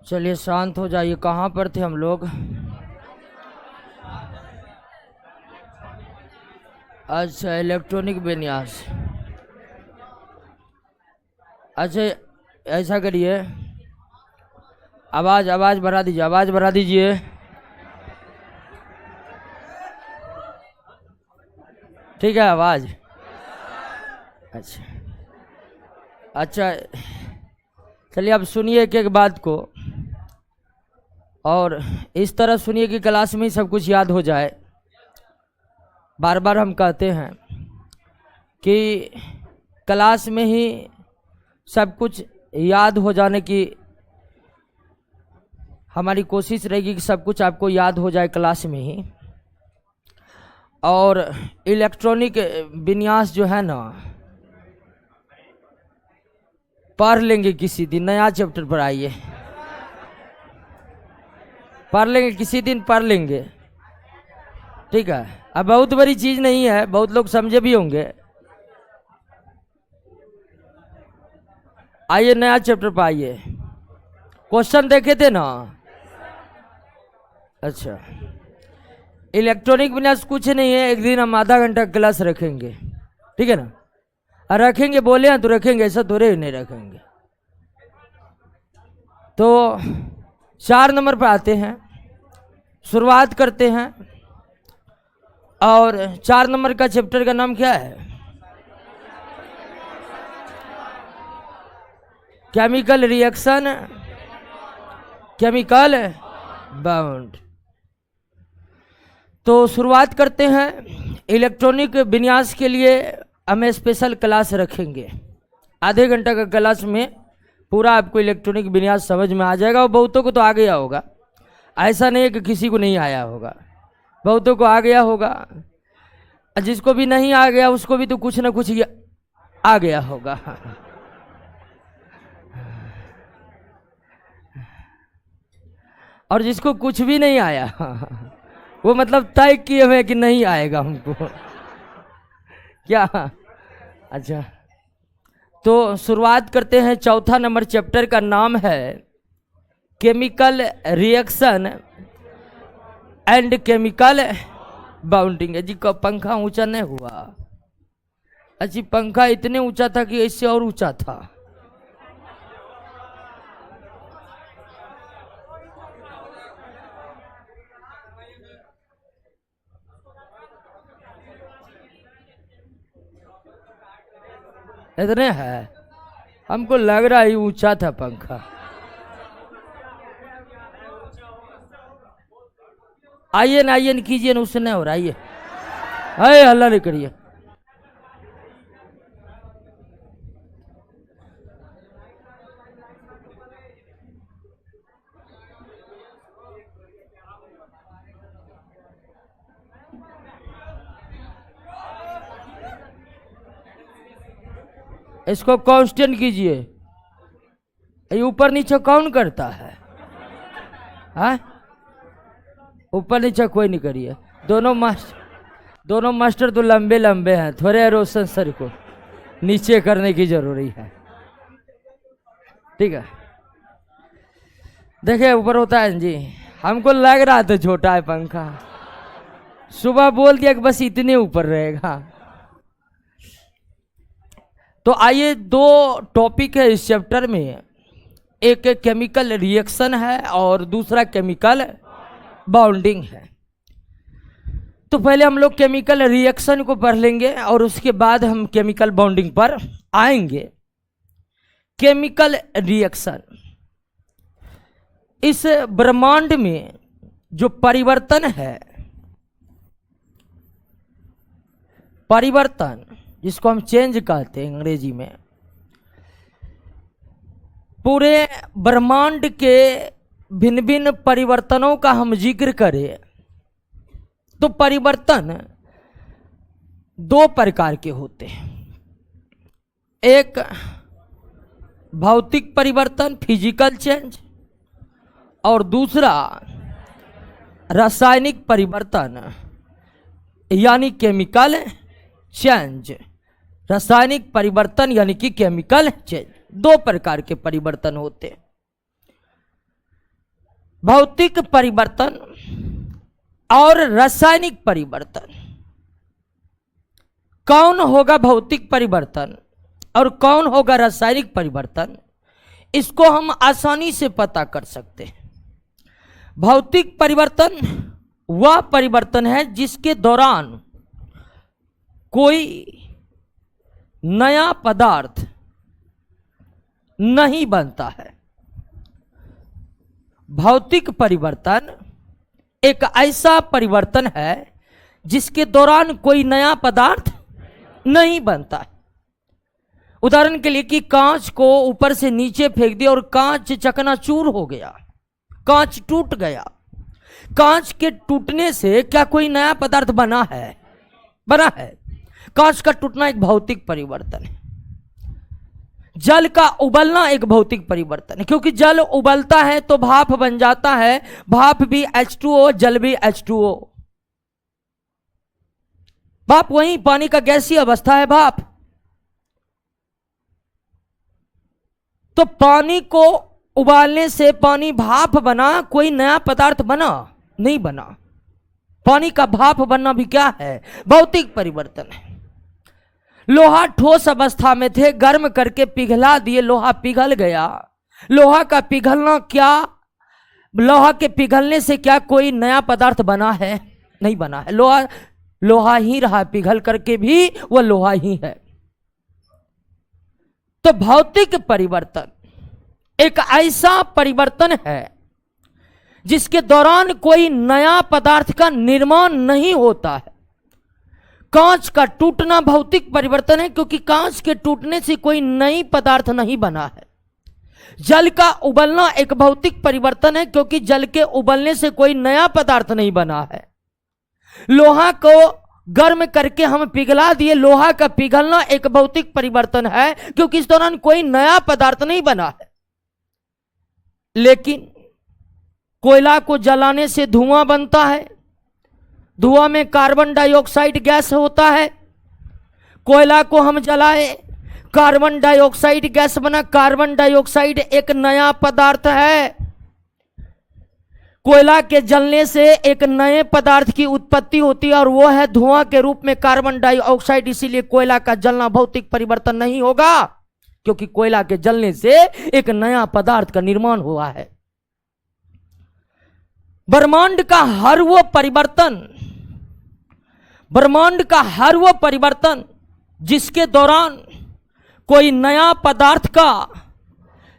चलिए शांत हो जाइए। कहाँ पर थे हम लोग? अच्छा, इलेक्ट्रॉनिक विन्यास। अच्छा, ऐसा करिए, आवाज़ आवाज़ बढ़ा दीजिए, आवाज़ बढ़ा दीजिए। ठीक है आवाज़? अच्छा अच्छा, चलिए अब सुनिए एक एक बात को, और इस तरह सुनिए कि क्लास में ही सब कुछ याद हो जाए। बार बार हम कहते हैं कि क्लास में ही सब कुछ याद हो जाने की हमारी कोशिश रहेगी कि सब कुछ आपको याद हो जाए क्लास में ही। और इलेक्ट्रॉनिक विन्यास जो है ना, पढ़ लेंगे किसी दिन, नया चैप्टर पर आइए, पढ़ लेंगे किसी दिन, पढ़ लेंगे। ठीक है, अब बहुत बड़ी चीज़ नहीं है, बहुत लोग समझे भी होंगे। आइए नया चैप्टर पर आइए। क्वेश्चन देखे थे ना? अच्छा, इलेक्ट्रॉनिक विन्यास कुछ नहीं है। एक दिन हम आधा घंटा क्लास रखेंगे, ठीक है ना? और रखेंगे बोले हैं तो रखेंगे, ऐसा थोड़े नहीं रखेंगे। तो 4 नंबर पर आते हैं, शुरुआत करते हैं। और 4 नंबर का चैप्टर का नाम क्या है? Chemical reaction, chemical bond. तो शुरुआत करते हैं। इलेक्ट्रॉनिक विन्यास के लिए हम स्पेशल क्लास रखेंगे। आधे घंटे का क्लास में पूरा आपको इलेक्ट्रॉनिक विन्यास समझ में आ जाएगा। और बहुतों को तो आ गया होगा, ऐसा नहीं है कि किसी को नहीं आया होगा, बहुतों को आ गया होगा। जिसको भी नहीं आ गया उसको भी तो कुछ ना कुछ आ गया होगा। और जिसको कुछ भी नहीं आया वो मतलब तय किए हुए कि नहीं आएगा हमको। क्या? अच्छा, तो शुरुआत करते हैं। 4था नंबर चैप्टर का नाम है chemical reaction and chemical bonding. जी का पंखा ऊंचा नहीं हुआ? अच्छी, पंखा इतने ऊंचा था कि इससे और ऊंचा था। इतने है, हमको लग रहा है ऊंचा था पंखा। आइए ना, आइए ना, कीजिए ना, उससे नहीं हो रहा। आइए, अरे हल्ला नहीं करिए। इसको कांस्टेंट कीजिए। ये ऊपर नीचे कौन करता है? हाँ, ऊपर नीचे कोई नहीं करिए। दोनों मास्टर तो लंबे लंबे हैं, थोड़े रोशन सर को नीचे करने की जरूरी है। ठीक है, देखिए ऊपर होता है जी, हमको लग रहा था छोटा है पंखा, सुबह बोल दिया कि बस इतने ऊपर रहेगा। तो आइए, 2 टॉपिक है इस चैप्टर में, एक केमिकल रिएक्शन है और दूसरा केमिकल बॉन्डिंग है। तो पहले हम लोग केमिकल रिएक्शन को पढ़ लेंगे और उसके बाद हम केमिकल बॉन्डिंग पर आएंगे। केमिकल रिएक्शन, इस ब्रह्मांड में जो परिवर्तन है, परिवर्तन जिसको हम चेंज कहते हैं अंग्रेजी में, पूरे ब्रह्मांड के भिन्न भिन्न परिवर्तनों का हम जिक्र करें तो परिवर्तन 2 प्रकार के होते हैं। एक भौतिक परिवर्तन, फिजिकल चेंज, और दूसरा रासायनिक परिवर्तन यानी केमिकल चेंज। रासायनिक परिवर्तन यानी कि केमिकल चेंज, 2 प्रकार के परिवर्तन होते हैं। भौतिक परिवर्तन और रासायनिक परिवर्तन, कौन होगा भौतिक परिवर्तन और कौन होगा रासायनिक परिवर्तन, इसको हम आसानी से पता कर सकते हैं। भौतिक परिवर्तन वह परिवर्तन है जिसके दौरान कोई नया पदार्थ नहीं बनता है। भौतिक परिवर्तन एक ऐसा परिवर्तन है जिसके दौरान कोई नया पदार्थ नहीं बनता है। उदाहरण के लिए कि कांच को ऊपर से नीचे फेंक दिया और कांच चकनाचूर हो गया, कांच टूट गया। कांच के टूटने से क्या कोई नया पदार्थ बना है? बना है। कांच का टूटना एक भौतिक परिवर्तन है। जल का उबलना एक भौतिक परिवर्तन है, क्योंकि जल उबलता है तो भाप बन जाता है। भाप भी H2O, जल भी H2O। भाप वही पानी का गैसीय अवस्था है भाप। तो पानी को उबालने से पानी भाप बना, कोई नया पदार्थ बना नहीं बना। पानी का भाप बनना भी क्या है? भौतिक परिवर्तन है। लोहा ठोस अवस्था में थे, गर्म करके पिघला दिए, लोहा पिघल गया। लोहा का पिघलना क्या, लोहा के पिघलने से क्या कोई नया पदार्थ बना है? नहीं बना है। लोहा लोहा ही रहा, पिघल करके भी वह लोहा ही है। तो भौतिक परिवर्तन एक ऐसा परिवर्तन है जिसके दौरान कोई नया पदार्थ का निर्माण नहीं होता है। कांच का टूटना भौतिक परिवर्तन है, क्योंकि कांच के टूटने से कोई नई पदार्थ नहीं बना है। जल का उबलना एक भौतिक परिवर्तन है, क्योंकि जल के उबलने से कोई नया पदार्थ नहीं बना है। लोहा को गर्म करके हम पिघला दिए, लोहा का पिघलना एक भौतिक परिवर्तन है, क्योंकि इस दौरान कोई नया पदार्थ नहीं बना है। लेकिन कोयला को जलाने से धुआं बनता है, धुआं में कार्बन डाइऑक्साइड गैस होता है। कोयला को हम जलाए, कार्बन डाइऑक्साइड गैस बना। कार्बन डाइऑक्साइड एक नया पदार्थ है। कोयला के जलने से एक नए पदार्थ की उत्पत्ति होती है और वो है धुआं के रूप में कार्बन डाइऑक्साइड। इसीलिए कोयला का जलना भौतिक परिवर्तन नहीं होगा, क्योंकि कोयला के जलने से एक नया पदार्थ का निर्माण हुआ है। ब्रह्मांड का हर वो परिवर्तन, ब्रह्मांड का हर वो परिवर्तन जिसके दौरान कोई नया पदार्थ का,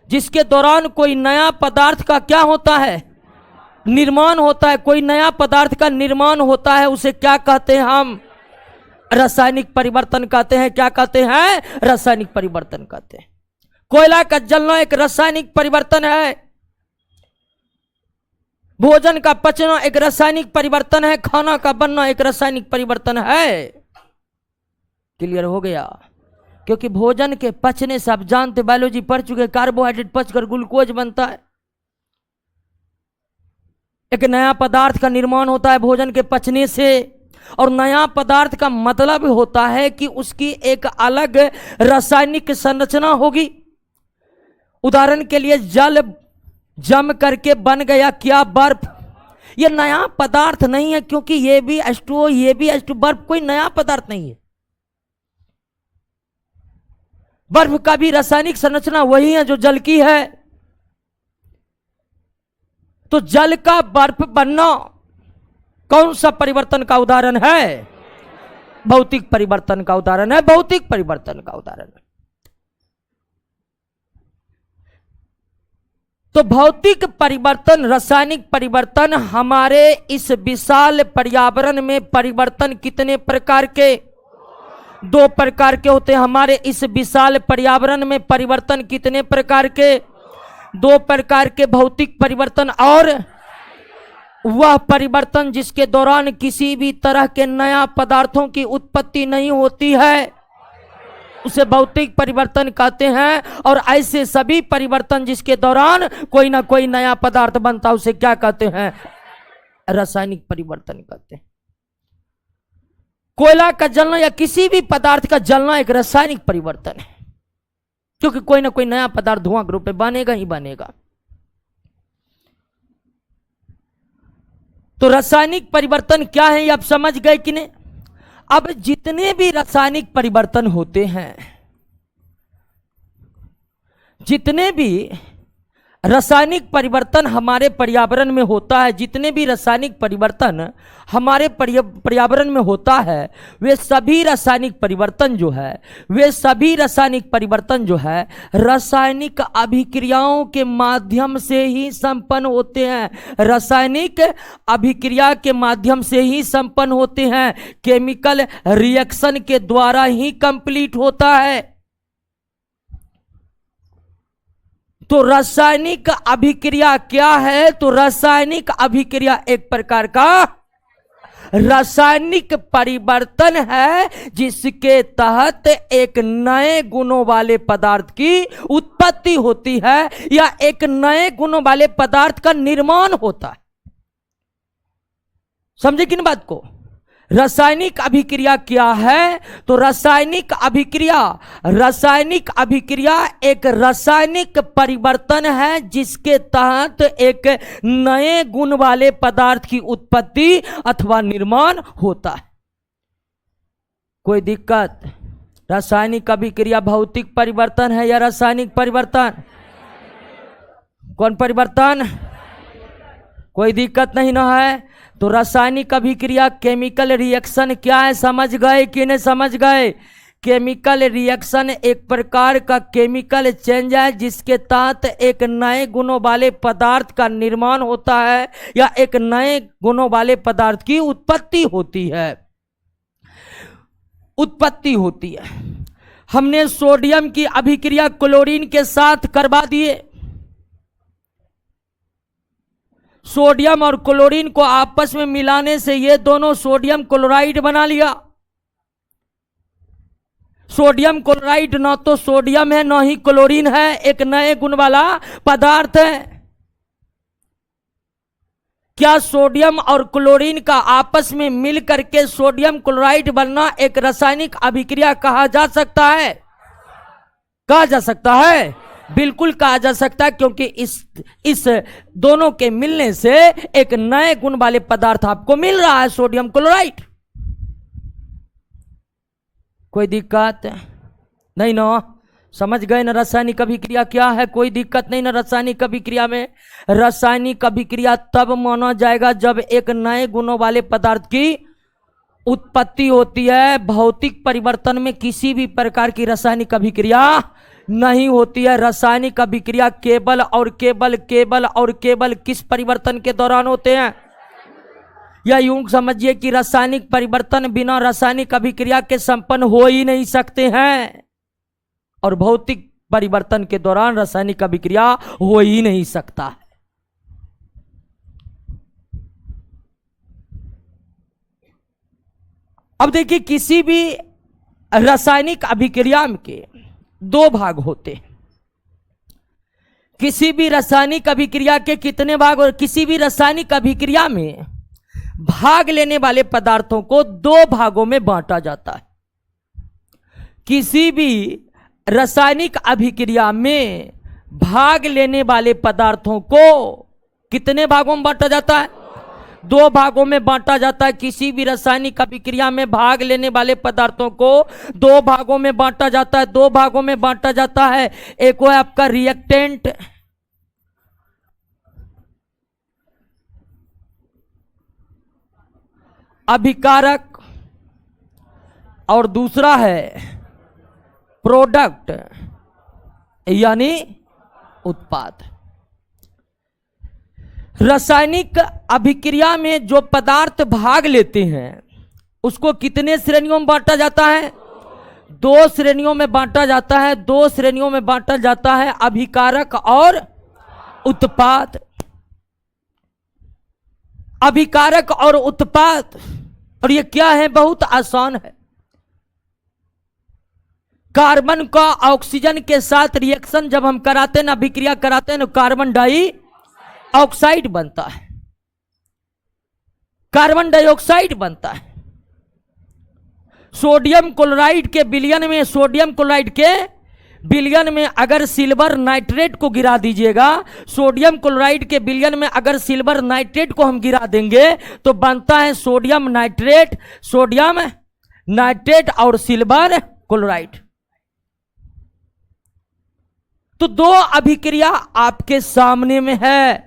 जिसके दौरान कोई नया पदार्थ का क्या होता है? निर्माण होता है। कोई नया पदार्थ का निर्माण होता है, उसे क्या कहते हैं हम? रासायनिक परिवर्तन कहते हैं। क्या कहते हैं? रासायनिक परिवर्तन कहते हैं। कोयला का जलना एक रासायनिक परिवर्तन है। भोजन का पचना एक रासायनिक परिवर्तन है। खाना का बनना एक रासायनिक परिवर्तन है। क्लियर हो गया? क्योंकि भोजन के पचने से आप जानते, बायोलॉजी पढ़ चुके, कार्बोहाइड्रेट पचकर ग्लूकोज बनता है। एक नया पदार्थ का निर्माण होता है भोजन के पचने से। और नया पदार्थ का मतलब होता है कि उसकी एक अलग रासायनिक संरचना होगी। उदाहरण के लिए जल जम करके बन गया क्या? बर्फ। यह नया पदार्थ नहीं है, क्योंकि ये भी H2O, ये भी H2O। बर्फ कोई नया पदार्थ नहीं है। बर्फ का भी रासायनिक संरचना वही है जो जल की है। तो जल का बर्फ बनना कौन सा परिवर्तन का उदाहरण है? भौतिक परिवर्तन का उदाहरण है। भौतिक परिवर्तन का उदाहरण है। तो भौतिक परिवर्तन, रासायनिक परिवर्तन, हमारे इस विशाल पर्यावरण में परिवर्तन कितने प्रकार के? 2 प्रकार के होते हैं। हमारे इस विशाल पर्यावरण में परिवर्तन कितने प्रकार के? 2 प्रकार के भौतिक परिवर्तन और वह परिवर्तन जिसके दौरान किसी भी तरह के नया पदार्थों की उत्पत्ति नहीं होती है, उसे भौतिक परिवर्तन कहते हैं। और ऐसे सभी परिवर्तन जिसके दौरान कोई ना कोई नया पदार्थ बनता है, उसे क्या कहते हैं? रासायनिक परिवर्तन कहते हैं। कोयला का जलना या किसी भी पदार्थ का जलना एक रासायनिक परिवर्तन है, क्योंकि कोई ना कोई नया पदार्थ धुआं के रूप में बनेगा ही बनेगा। तो रासायनिक परिवर्तन क्या है ये आप समझ गए कि नहीं? अब जितने भी रासायनिक परिवर्तन होते हैं, जितने भी रासायनिक परिवर्तन हमारे पर्यावरण में होता है, जितने भी रासायनिक परिवर्तन हमारे पर्यावरण में होता है, वे सभी रासायनिक परिवर्तन जो है, वे सभी रासायनिक परिवर्तन जो है रासायनिक अभिक्रियाओं के माध्यम से ही संपन्न होते हैं। रासायनिक अभिक्रिया के माध्यम से ही संपन्न होते हैं। केमिकल रिएक्शन के द्वारा ही कंप्लीट होता है। तो रासायनिक अभिक्रिया क्या है? तो रासायनिक अभिक्रिया एक प्रकार का रासायनिक परिवर्तन है जिसके तहत एक नए गुणों वाले पदार्थ की उत्पत्ति होती है या एक नए गुणों वाले पदार्थ का निर्माण होता है। समझे किन बात को? रासायनिक अभिक्रिया क्या है? तो रासायनिक अभिक्रिया एक रासायनिक परिवर्तन है जिसके तहत एक नए गुण वाले पदार्थ की उत्पत्ति अथवा निर्माण होता है। कोई दिक्कत? रासायनिक अभिक्रिया भौतिक परिवर्तन है या रासायनिक परिवर्तन? कौन परिवर्तन? कोई दिक्कत नहीं ना है? तो रासायनिक अभिक्रिया केमिकल रिएक्शन क्या है समझ गए कि नहीं समझ गए? केमिकल रिएक्शन एक प्रकार का केमिकल चेंज है जिसके तहत एक नए गुणों वाले पदार्थ का निर्माण होता है या एक नए गुणों वाले पदार्थ की उत्पत्ति होती है। हमने सोडियम की अभिक्रिया क्लोरीन के साथ करवा दिए। सोडियम और क्लोरीन को आपस में मिलाने से ये दोनों सोडियम क्लोराइड बना लिया। सोडियम क्लोराइड न तो सोडियम है न ही क्लोरीन है, एक नए गुण वाला पदार्थ है। क्या सोडियम और क्लोरीन का आपस में मिल करके सोडियम क्लोराइड बनना एक रासायनिक अभिक्रिया कहा जा सकता है? कहा जा सकता है? बिल्कुल कहा जा सकता है, क्योंकि इस दोनों के मिलने से एक नए गुण वाले पदार्थ आपको मिल रहा है, सोडियम क्लोराइड। कोई दिक्कत नहीं ना? समझ गए ना रासायनिक अभिक्रिया क्या है? कोई दिक्कत नहीं ना रासायनिक अभिक्रिया में? रासायनिक अभिक्रिया तब माना जाएगा जब एक नए गुणों वाले पदार्थ की उत्पत्ति होती है। भौतिक परिवर्तन में किसी भी प्रकार की रासायनिक अभिक्रिया नहीं होती है। रासायनिक अभिक्रिया केवल और केवल किस परिवर्तन के दौरान होते हैं? या यूं समझिए कि रासायनिक परिवर्तन बिना रासायनिक अभिक्रिया के संपन्न हो ही नहीं सकते हैं, और भौतिक परिवर्तन के दौरान रासायनिक अभिक्रिया हो ही नहीं सकता है। अब देखिए, किसी भी रासायनिक अभिक्रिया के दो भाग होते हैं। किसी भी रासायनिक अभिक्रिया के कितने भाग? और किसी भी रासायनिक अभिक्रिया में भाग लेने वाले पदार्थों को दो भागों में बांटा जाता है। किसी भी रासायनिक अभिक्रिया में भाग लेने वाले पदार्थों को कितने भागों में बांटा जाता है? दो भागों में बांटा जाता है। किसी भी रासायनिक अभिक्रिया में भाग लेने वाले पदार्थों को दो भागों में बांटा जाता है। दो भागों में बांटा जाता है। एक है आपका रिएक्टेंट, अभिकारक, और दूसरा है प्रोडक्ट यानी उत्पाद। रासायनिक अभिक्रिया में जो पदार्थ भाग लेते हैं उसको कितने श्रेणियों में बांटा जाता है? दो श्रेणियों में बांटा जाता है। दो श्रेणियों में बांटा जाता है, अभिकारक और उत्पाद। अभिकारक और उत्पाद, और ये क्या है? बहुत आसान है। कार्बन का ऑक्सीजन के साथ रिएक्शन जब हम कराते हैं ना, अभिक्रिया कराते हैं ना, कार्बन डाई ऑक्साइड बनता है। कार्बन डाइऑक्साइड बनता है। सोडियम क्लोराइड के विलयन में सोडियम क्लोराइड के विलयन में अगर सिल्वर नाइट्रेट को गिरा दीजिएगा, सोडियम क्लोराइड के विलयन में अगर सिल्वर नाइट्रेट को हम गिरा देंगे तो बनता है सोडियम नाइट्रेट और सिल्वर क्लोराइड। तो दो अभिक्रिया आपके सामने में है।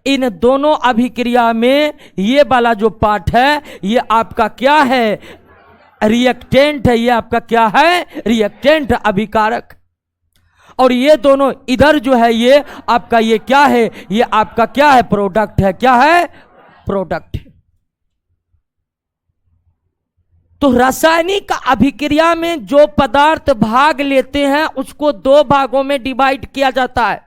इन दोनों अभिक्रिया में ये वाला जो पार्ट है ये आपका क्या है, रिएक्टेंट है। ये आपका क्या है, रिएक्टेंट, अभिकारक। और ये दोनों इधर जो है ये आपका ये क्या है, ये आपका क्या है, प्रोडक्ट है। क्या है, प्रोडक्ट। तो रासायनिक अभिक्रिया में जो पदार्थ भाग लेते हैं उसको दो भागों में डिवाइड किया जाता है,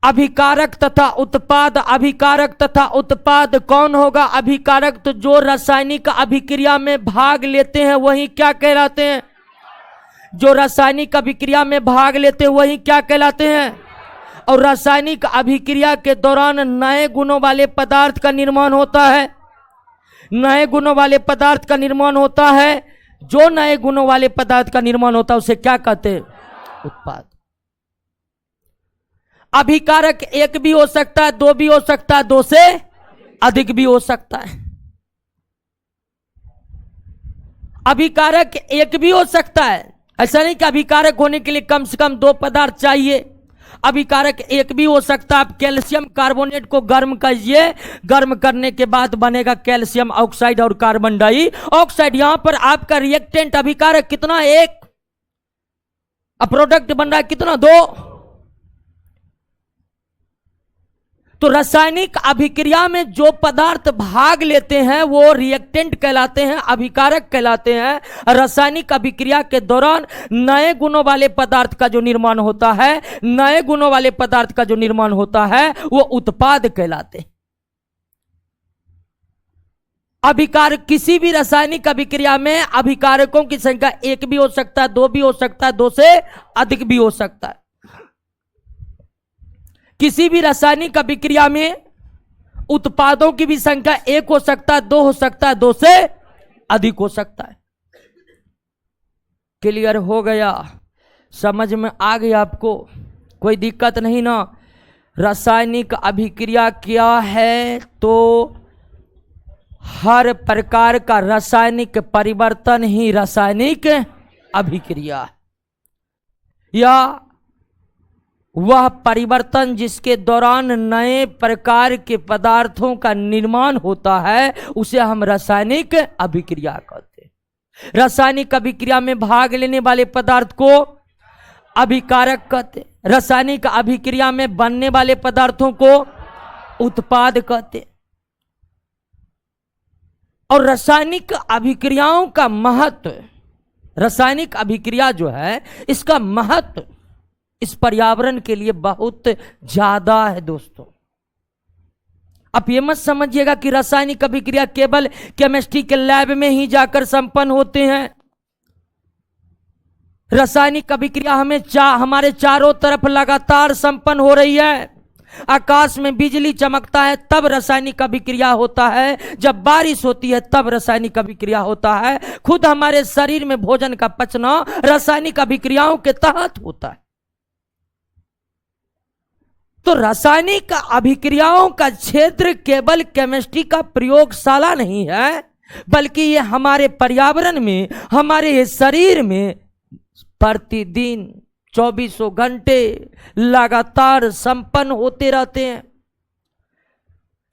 अभिकारक तथा उत्पाद। अभिकारक तथा उत्पाद कौन होगा? अभिकारक तो जो रासायनिक अभिक्रिया में भाग लेते हैं वही क्या कहलाते हैं? जो रासायनिक अभिक्रिया में भाग लेते हैं वही क्या कहलाते हैं? और रासायनिक अभिक्रिया के दौरान नए गुणों वाले पदार्थ का निर्माण होता है। नए गुणों वाले पदार्थ का निर्माण होता है। जो नए गुणों वाले पदार्थ का निर्माण होता है उसे क्या कहते हैं? उत्पाद। अभिकारक एक भी हो सकता है, दो भी हो सकता है, दो से अधिक भी हो सकता है। अभिकारक एक भी हो सकता है, ऐसा नहीं कि अभिकारक होने के लिए कम से कम दो पदार्थ चाहिए। अभिकारक एक भी हो सकता है। आप कैल्शियम कार्बोनेट को गर्म कीजिए, गर्म करने के बाद बनेगा कैल्शियम ऑक्साइड और कार्बन डाइऑक्साइड। यहां पर आपका रिएक्टेंट अभिकारक कितना? एक। अब प्रोडक्ट बन रहा है कितना? दो। तो रासायनिक अभिक्रिया में जो पदार्थ भाग लेते हैं वो रिएक्टेंट कहलाते हैं, अभिकारक कहलाते हैं। रासायनिक अभिक्रिया के दौरान नए गुणों वाले पदार्थ का जो निर्माण होता है, नए गुणों वाले पदार्थ का जो निर्माण होता है वो उत्पाद कहलाते हैं। अभिकारक, किसी भी रासायनिक अभिक्रिया में अभिकारकों की संख्या एक भी हो सकता है, दो भी हो सकता है, दो से अधिक भी हो सकता है। किसी भी रासायनिक अभिक्रिया में उत्पादों की भी संख्या एक हो सकता है, दो हो सकता है, दो से अधिक हो सकता है। क्लियर हो गया? समझ में आ गया आपको? कोई दिक्कत नहीं ना? रासायनिक अभिक्रिया क्या है? तो हर प्रकार का रासायनिक परिवर्तन ही रासायनिक अभिक्रिया, या वह परिवर्तन जिसके दौरान नए प्रकार के पदार्थों का निर्माण होता है उसे हम रासायनिक अभिक्रिया कहते हैं। रासायनिक अभिक्रिया में भाग लेने वाले पदार्थ को अभिकारक कहते हैं। रासायनिक अभिक्रिया में बनने वाले पदार्थों को उत्पाद कहते हैं। और रासायनिक अभिक्रियाओं का महत्व, रासायनिक अभिक्रिया जो है इसका महत्व इस पर्यावरण के लिए बहुत ज्यादा है दोस्तों। आप ये मत समझिएगा कि रासायनिक अभिक्रिया केवल केमिस्ट्री के लैब में ही जाकर संपन्न होते हैं। रासायनिक अभिक्रिया हमारे चारों तरफ लगातार संपन्न हो रही है। आकाश में बिजली चमकता है तब रासायनिक अभिक्रिया होता है, जब बारिश होती है तब रासायनिक अभिक्रिया होता है। खुद हमारे शरीर में भोजन का पचना रासायनिक अभिक्रियाओं के तहत होता है। तो रासायनिक अभिक्रियाओं का क्षेत्र केवल केमिस्ट्री का प्रयोगशाला नहीं है, बल्कि ये हमारे पर्यावरण में, हमारे शरीर में प्रतिदिन 24 घंटे लगातार संपन्न होते रहते हैं।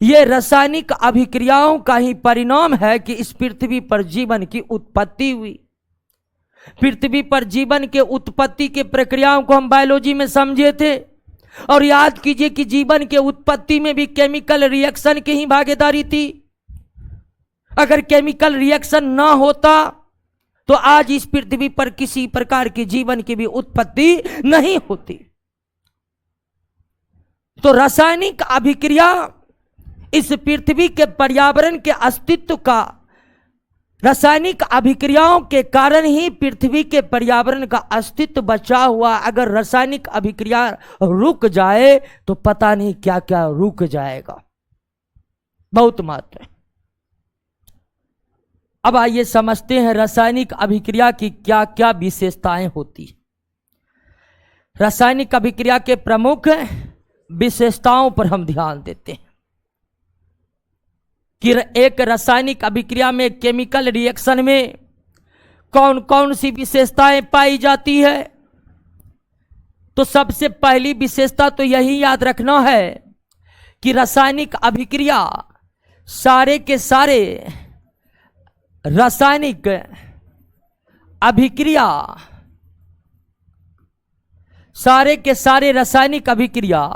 ये रासायनिक अभिक्रियाओं का ही परिणाम है कि इस पृथ्वी पर जीवन की उत्पत्ति हुई। पृथ्वी पर जीवन के उत्पत्ति के प्रक्रियाओं को हम बायोलॉजी में समझे थे, और याद कीजिए कि जीवन के उत्पत्ति में भी केमिकल रिएक्शन की ही भागीदारी थी। अगर केमिकल रिएक्शन ना होता तो आज इस पृथ्वी पर किसी प्रकार की जीवन की भी उत्पत्ति नहीं होती। तो रासायनिक अभिक्रिया इस पृथ्वी के पर्यावरण के अस्तित्व का, रासायनिक अभिक्रियाओं के कारण ही पृथ्वी के पर्यावरण का अस्तित्व बचा हुआ। अगर रासायनिक अभिक्रिया रुक जाए तो पता नहीं क्या क्या रुक जाएगा। बहुत महत्व है। अब आइए समझते हैं रासायनिक अभिक्रिया की क्या क्या विशेषताएं होती हैं। रासायनिक अभिक्रिया के प्रमुख विशेषताओं पर हम ध्यान देते हैं कि एक रासायनिक अभिक्रिया में केमिकल रिएक्शन में कौन कौन सी विशेषताएं पाई जाती है। तो सबसे पहली विशेषता तो यही याद रखना है कि रासायनिक अभिक्रिया सारे के सारे रासायनिक अभिक्रिया सारे के सारे रासायनिक अभिक्रिया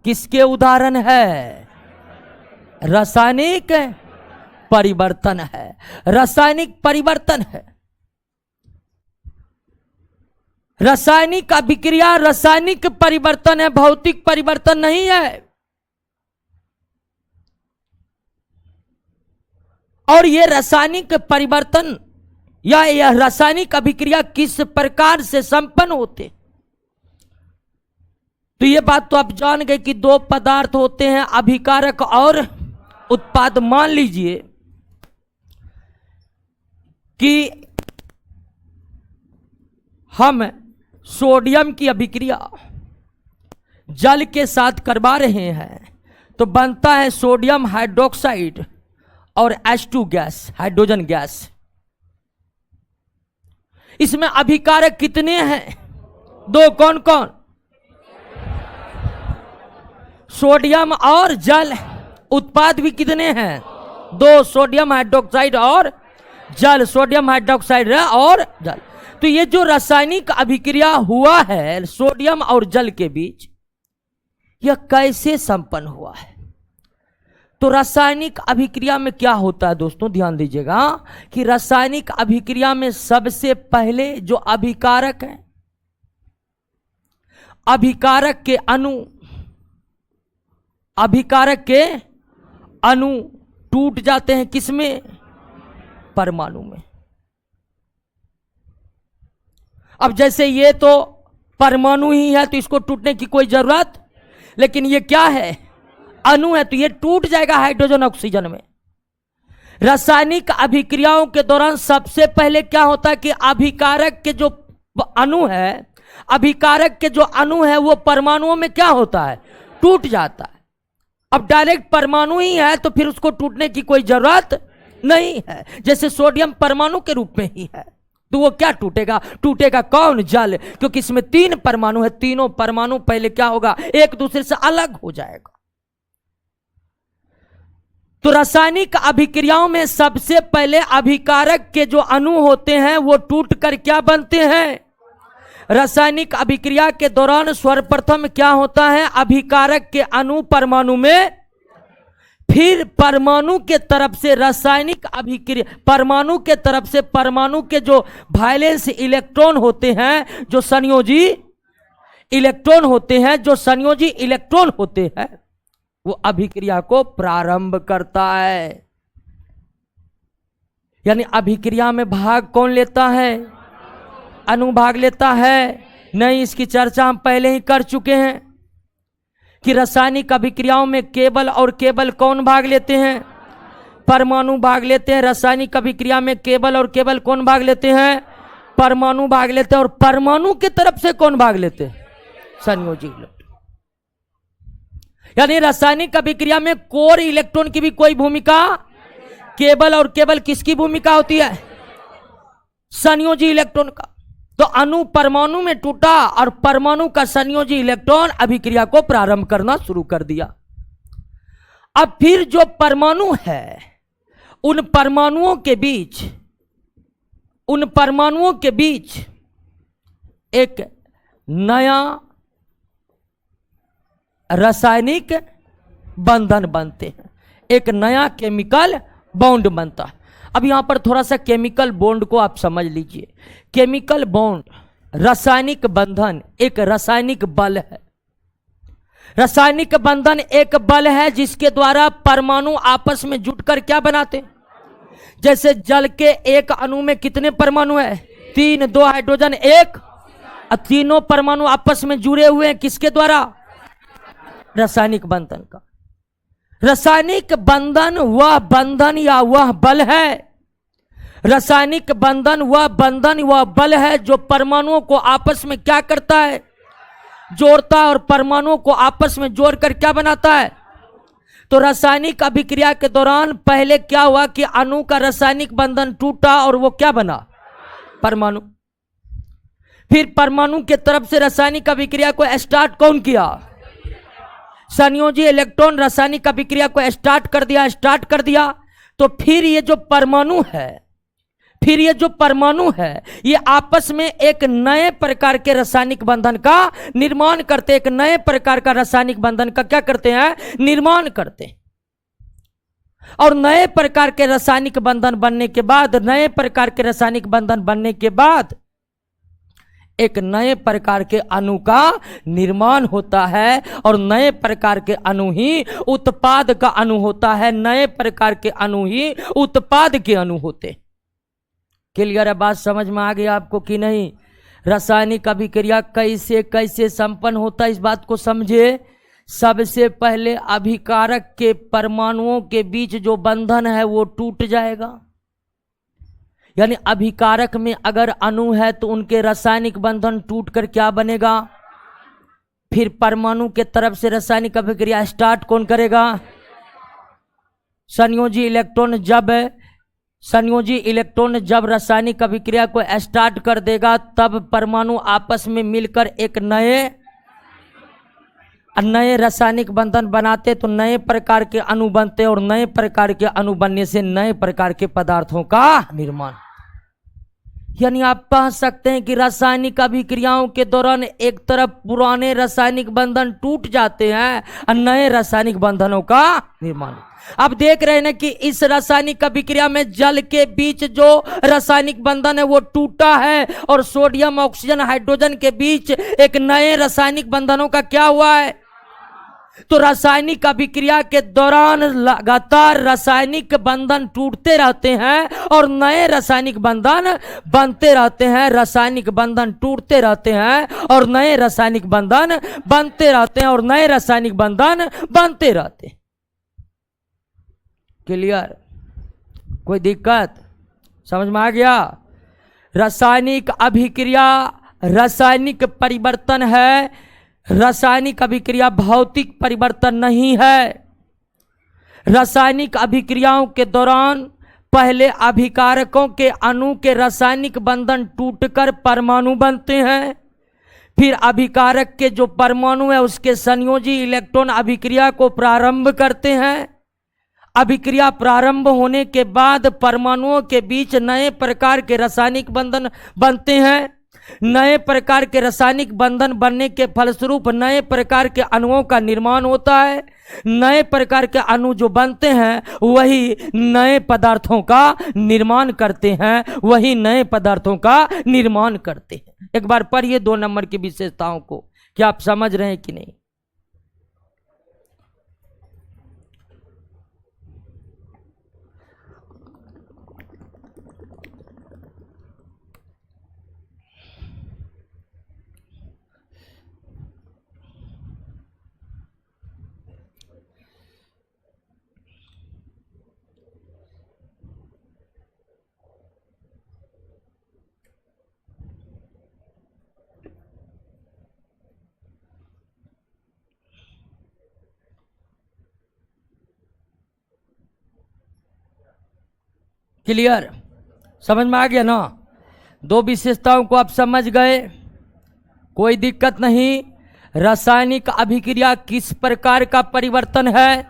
किसके उदाहरण है? रासायनिक परिवर्तन है। रासायनिक परिवर्तन है। रासायनिक अभिक्रिया रासायनिक परिवर्तन है, भौतिक परिवर्तन नहीं है। और यह रासायनिक परिवर्तन या यह रासायनिक अभिक्रिया किस प्रकार से संपन्न होते, तो यह बात तो आप जान गए कि दो पदार्थ होते हैं, अभिकारक और उत्पाद। मान लीजिए कि हम सोडियम की अभिक्रिया जल के साथ करवा रहे हैं तो बनता है सोडियम हाइड्रोक्साइड और H2 गैस, हाइड्रोजन गैस। इसमें अभिकारक कितने हैं? दो। कौन कौन? सोडियम और जल। उत्पाद भी कितने हैं? दो, सोडियम हाइड्रोक्साइड और जल। सोडियम हाइड्रोक्साइड और जल। तो ये जो रासायनिक अभिक्रिया हुआ है सोडियम और जल के बीच, यह कैसे संपन्न हुआ है? तो रासायनिक अभिक्रिया में क्या होता है दोस्तों, ध्यान दीजिएगा कि रासायनिक अभिक्रिया में सबसे पहले जो अभिकारक है, अभिकारक के अणु टूट जाते हैं। किसमें? परमाणु में। अब जैसे ये तो परमाणु ही है तो इसको टूटने की कोई जरूरत, लेकिन ये क्या है? अणु है, तो ये टूट जाएगा हाइड्रोजन ऑक्सीजन में। रासायनिक अभिक्रियाओं के दौरान सबसे पहले क्या होता है कि अभिकारक के जो अणु है वो परमाणुओं में क्या होता है? टूट जाता है। अब डायरेक्ट परमाणु ही है तो फिर उसको टूटने की कोई जरूरत नहीं है। जैसे सोडियम परमाणु के रूप में ही है तो वो क्या टूटेगा? टूटेगा कौन? जल। क्योंकि इसमें 3 परमाणु है, तीनों परमाणु पहले क्या होगा? एक दूसरे से अलग हो जाएगा। तो रासायनिक अभिक्रियाओं में सबसे पहले अभिकारक के जो अणु होते हैं वो टूटकर क्या बनते हैं? रासायनिक अभिक्रिया के दौरान सर्वप्रथम क्या होता है? अभिकारक के अणु परमाणु में, फिर परमाणु के तरफ से रासायनिक अभिक्रिया, परमाणु के तरफ से परमाणु के जो वैलेंस इलेक्ट्रॉन होते हैं, जो संयोजी इलेक्ट्रॉन होते हैं, वो अभिक्रिया को प्रारंभ करता है। यानी अभिक्रिया में भाग कौन लेता है? अणु भाग लेता है? नहीं, इसकी चर्चा हम पहले ही कर चुके हैं कि रासायनिक अभिक्रियाओं में केवल और केवल कौन भाग लेते हैं? परमाणु भाग लेते हैं। रासायनिक अभिक्रिया में केवल और केवल कौन भाग लेते हैं? परमाणु भाग लेते हैं। और परमाणु की तरफ से कौन भाग लेते हैं? संयोजी इलेक्ट्रॉन। यानी रासायनिक अभिक्रिया में कोर इलेक्ट्रॉन की भी कोई भूमिका, केवल और केवल किसकी भूमिका होती है? संयोजी इलेक्ट्रॉन का। तो अणु परमाणु में टूटा और परमाणु का संयोजी इलेक्ट्रॉन अभिक्रिया को प्रारंभ करना शुरू कर दिया। अब फिर जो परमाणु है उन परमाणुओं के बीच एक नया रासायनिक बंधन बनते हैं, एक नया केमिकल बॉन्ड बनता है। अब यहां पर थोड़ा सा केमिकल बॉन्ड को आप समझ लीजिए। केमिकल बॉन्ड, रासायनिक बंधन एक रासायनिक बल है। रासायनिक बंधन एक बल है जिसके द्वारा परमाणु आपस में जुटकर क्या बनाते हैं? जैसे जल के एक अणु में कितने परमाणु है? 3, 2 हाइड्रोजन 1, तीनों परमाणु आपस में जुड़े हुए हैं। किसके द्वारा? रासायनिक बंधन का। रासायनिक बंधन वह बंधन या वह बल है रासायनिक बंधन वह बल है जो परमाणुओं को आपस में क्या करता है, जोड़ता है, और परमाणुओं को आपस में जोड़कर क्या बनाता है। तो रासायनिक अभिक्रिया के दौरान पहले क्या हुआ कि अणु का रासायनिक बंधन टूटा और वो क्या बना, परमाणु। फिर परमाणु के तरफ से रासायनिक अभिक्रिया को स्टार्ट कौन किया, संयोजी इलेक्ट्रॉन रासायनिक अभिक्रिया को स्टार्ट कर दिया। तो फिर ये जो परमाणु है ये आपस में एक नए प्रकार के रासायनिक बंधन का निर्माण करते, एक नए प्रकार का रासायनिक बंधन का क्या करते हैं, निर्माण करते। और नए प्रकार के रासायनिक बंधन बनने के बाद एक नए प्रकार के अणु का निर्माण होता है, और नए प्रकार के अणु ही उत्पाद का अणु होता है, नए प्रकार के अणु ही उत्पाद के अणु होते। क्लियर है बात, समझ में आ गया आपको कि नहीं। रासायनिक अभिक्रिया कैसे कैसे संपन्न होता है इस बात को समझे। सबसे पहले अभिकारक के परमाणुओं के बीच जो बंधन है वो टूट जाएगा, यानी अभिकारक में अगर अणु है तो उनके रासायनिक बंधन टूटकर क्या बनेगा, फिर परमाणु के तरफ से रासायनिक अभिक्रिया स्टार्ट कौन करेगा, संयोजी इलेक्ट्रॉन जब रासायनिक अभिक्रिया को स्टार्ट कर देगा तब परमाणु आपस में मिलकर एक नए रासायनिक बंधन बनाते, तो नए प्रकार के अणु बनते, और नए प्रकार के अणु बनने से नए प्रकार के पदार्थों का निर्माण। यानी आप कह सकते हैं कि रासायनिक अभिक्रियाओं के दौरान एक तरफ पुराने रासायनिक बंधन टूट जाते हैं और नए रासायनिक बंधनों का निर्माण। अब देख रहे हैं ना कि इस रासायनिक अभिक्रिया में जल के बीच जो रासायनिक बंधन है वो टूटा है, और सोडियम ऑक्सीजन हाइड्रोजन के बीच एक नए रासायनिक बंधनों का क्या हुआ है। तो रासायनिक अभिक्रिया के दौरान लगातार रासायनिक बंधन टूटते रहते हैं और नए रासायनिक बंधन बनते रहते हैं, रासायनिक बंधन टूटते रहते हैं और नए रासायनिक बंधन बनते रहते हैं, और नए रासायनिक बंधन बनते रहते हैं। क्लियर, कोई दिक्कत, समझ में आ गया। रासायनिक अभिक्रिया रासायनिक परिवर्तन है, रासायनिक अभिक्रिया भौतिक परिवर्तन नहीं है। रासायनिक अभिक्रियाओं के दौरान पहले अभिकारकों के अणु के रासायनिक बंधन टूटकर परमाणु बनते हैं, फिर अभिकारक के जो परमाणु है उसके संयोजी इलेक्ट्रॉन अभिक्रिया को प्रारंभ करते हैं। अभिक्रिया प्रारंभ होने के बाद परमाणुओं के बीच नए प्रकार के रासायनिक बंधन बनते हैं। नए प्रकार के रासायनिक बंधन बनने के फलस्वरूप नए प्रकार के अणुओं का निर्माण होता है। नए प्रकार के अणु जो बनते हैं वही नए पदार्थों का निर्माण करते हैं, वही नए पदार्थों का निर्माण करते हैं। एक बार पढ़िए 2 नंबर की विशेषताओं को, क्या आप समझ रहे हैं कि नहीं। क्लियर, समझ में आ गया ना। 2 विशेषताओं को आप समझ गए, कोई दिक्कत नहीं। रासायनिक अभिक्रिया किस प्रकार का परिवर्तन है,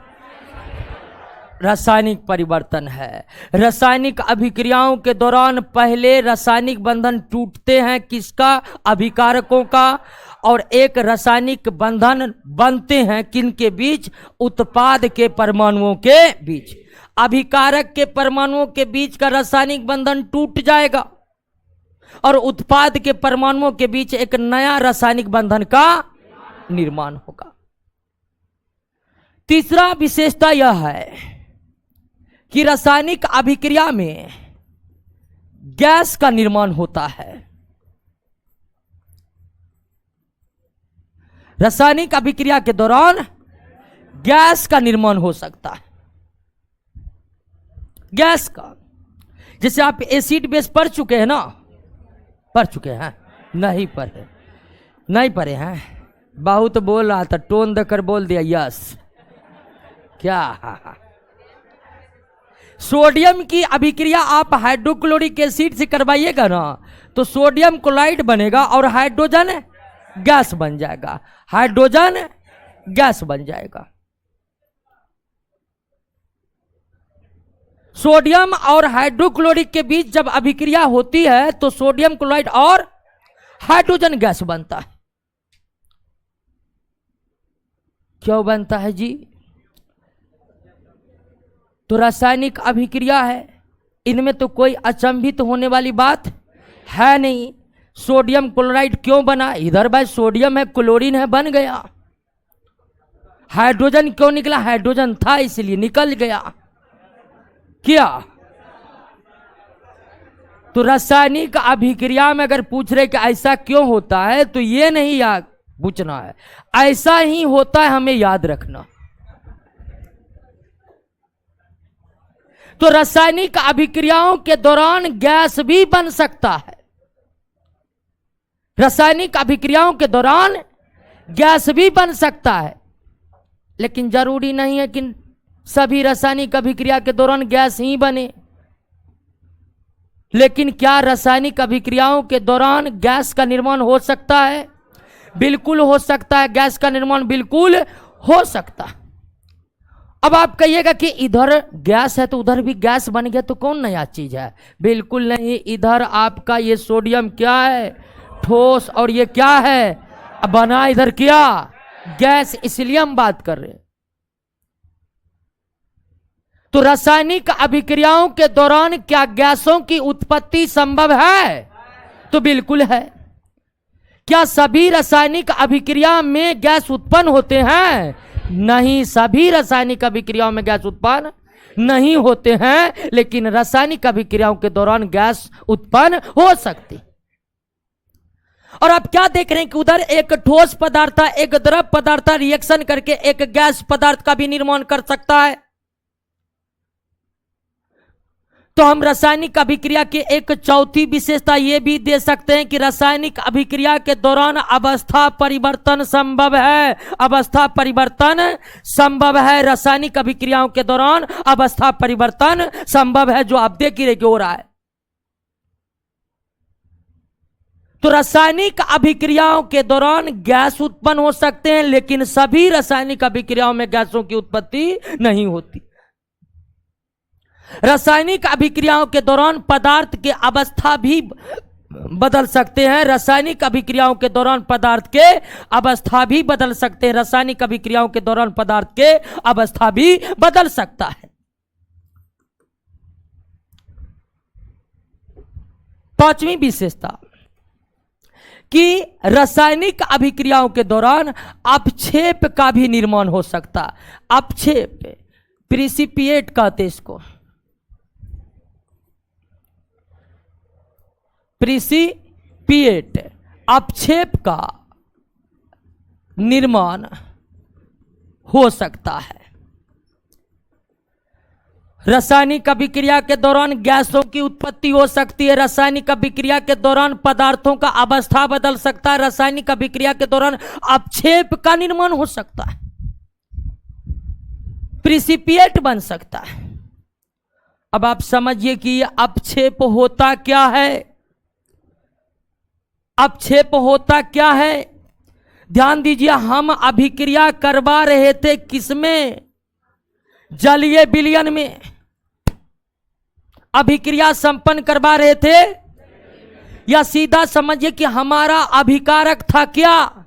रासायनिक परिवर्तन है। रासायनिक अभिक्रियाओं के दौरान पहले रासायनिक बंधन टूटते हैं किसका, अभिकारकों का, और एक रासायनिक बंधन बनते हैं किनके बीच, उत्पाद के परमाणुओं के बीच। अभिकारक के परमाणुओं के बीच का रासायनिक बंधन टूट जाएगा और उत्पाद के परमाणुओं के बीच एक नया रासायनिक बंधन का निर्माण होगा। तीसरा विशेषता यह है कि रासायनिक अभिक्रिया में गैस का निर्माण होता है। रासायनिक अभिक्रिया के दौरान गैस का निर्माण हो सकता है, गैस का। जैसे आप एसिड बेस पढ़ चुके हैं ना, पढ़ चुके हैं? नहीं पढ़े, नहीं पढ़े हैं। बाहू तो बोल रहा था, टोन देकर बोल दिया यस। क्या? सोडियम की अभिक्रिया आप हाइड्रोक्लोरिक एसिड से करवाइएगा ना, तो सोडियम क्लोराइड बनेगा और हाइड्रोजन गैस बन जाएगा, हाइड्रोजन गैस बन जाएगा। सोडियम और हाइड्रोक्लोरिक के बीच जब अभिक्रिया होती है तो सोडियम क्लोराइड और हाइड्रोजन गैस बनता है। क्यों बनता है जी? तो रासायनिक अभिक्रिया है, इनमें तो कोई अचंभित होने वाली बात है नहीं। सोडियम क्लोराइड क्यों बना? इधर भाई सोडियम है, क्लोरीन है, बन गया। हाइड्रोजन क्यों निकला? हाइड्रोजन था इसलिए निकल गया। क्या? तो रासायनिक अभिक्रिया में अगर पूछ रहे कि ऐसा क्यों होता है, तो ये नहीं याद पूछना है, ऐसा ही होता है, हमें याद रखना। तो रासायनिक अभिक्रियाओं के दौरान गैस भी बन सकता है। रासायनिक अभिक्रियाओं के दौरान गैस भी बन सकता है, लेकिन जरूरी नहीं है कि सभी रासायनिक अभिक्रिया के दौरान गैस ही बने। लेकिन क्या रासायनिक अभिक्रियाओं के दौरान गैस का निर्माण हो सकता है? बिल्कुल हो सकता है, गैस का निर्माण बिल्कुल हो सकता है। अब आप कहिएगा कि इधर गैस है तो उधर भी गैस बन गया, तो कौन नया चीज है? बिल्कुल नहीं। इधर आपका ये सोडियम क्या है? ठोस। और ये क्या है? बना इधर क्या? गैस। इसलिए हम बात कर रहे हैं। तो रासायनिक अभिक्रियाओं के दौरान क्या गैसों की उत्पत्ति संभव है? तो बिल्कुल है। क्या सभी रासायनिक अभिक्रिया में गैस उत्पन्न होते हैं? नहीं, सभी रासायनिक अभिक्रियाओं में गैस उत्पन्न नहीं होते हैं, लेकिन रासायनिक अभिक्रियाओं के दौरान गैस उत्पन्न हो सकती। और आप क्या देख रहे हैं कि उधर एक ठोस पदार्थ था, एक द्रव पदार्थ था, रिएक्शन करके एक गैस पदार्थ का भी निर्माण कर सकता है। तो हम रासायनिक अभिक्रिया की एक चौथी विशेषता यह भी दे सकते हैं कि रासायनिक अभिक्रिया के दौरान अवस्था परिवर्तन संभव है। अवस्था परिवर्तन संभव है। रासायनिक अभिक्रियाओं के दौरान अवस्था परिवर्तन संभव है, जो आप देख ही रहे कि हो रहा है। तो रासायनिक अभिक्रियाओं के दौरान गैस उत्पन्न हो सकते हैं, लेकिन सभी रासायनिक अभिक्रियाओं में गैसों की उत्पत्ति नहीं होती। रासायनिक अभिक्रियाओं के दौरान पदार्थ के अवस्था भी बदल सकते हैं। रासायनिक अभिक्रियाओं के दौरान पदार्थ के अवस्था भी बदल सकते हैं। रासायनिक अभिक्रियाओं के दौरान पदार्थ के अवस्था भी बदल सकता है। पांचवी विशेषता कि रासायनिक अभिक्रियाओं के दौरान अपक्षेप का भी निर्माण हो सकता। अपक्षेप, प्रिसिपिएट कहते इसको, प्रिसिपिएट, अपक्षेप का निर्माण हो सकता है। रासायनिक अभिक्रिया के दौरान गैसों की उत्पत्ति हो सकती है। रासायनिक अभिक्रिया के दौरान पदार्थों का अवस्था बदल सकता है। रासायनिक अभिक्रिया के दौरान अपक्षेप का निर्माण हो सकता है, प्रिसिपिएट बन सकता है। अब आप समझिए कि यह अपक्षेप होता क्या है। अपक्षेप होता क्या है? ध्यान दीजिए, हम अभिक्रिया करवा रहे थे किसमें? जलीय विलयन में अभिक्रिया संपन्न करवा रहे थे, या सीधा समझिए कि हमारा अभिकारक था क्या?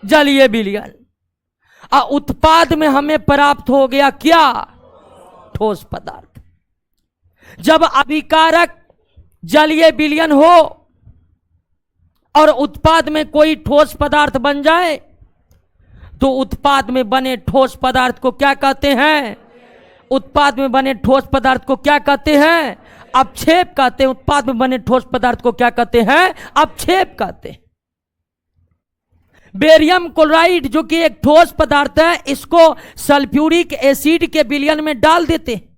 जलीय विलयन। उत्पाद में हमें प्राप्त हो गया क्या? ठोस पदार्थ। जब अभिकारक जलीय विलयन हो और उत्पाद में कोई ठोस पदार्थ बन जाए, तो उत्पाद में बने ठोस पदार्थ को क्या कहते हैं? उत्पाद में बने ठोस पदार्थ को क्या कहते हैं? अपक्षेप कहते हैं। उत्पाद में बने ठोस पदार्थ को क्या कहते हैं? अपक्षेप कहते हैं। बेरियम क्लोराइड जो कि एक ठोस पदार्थ है, इसको सल्फ्यूरिक एसिड के विलयन में डाल देते हैं।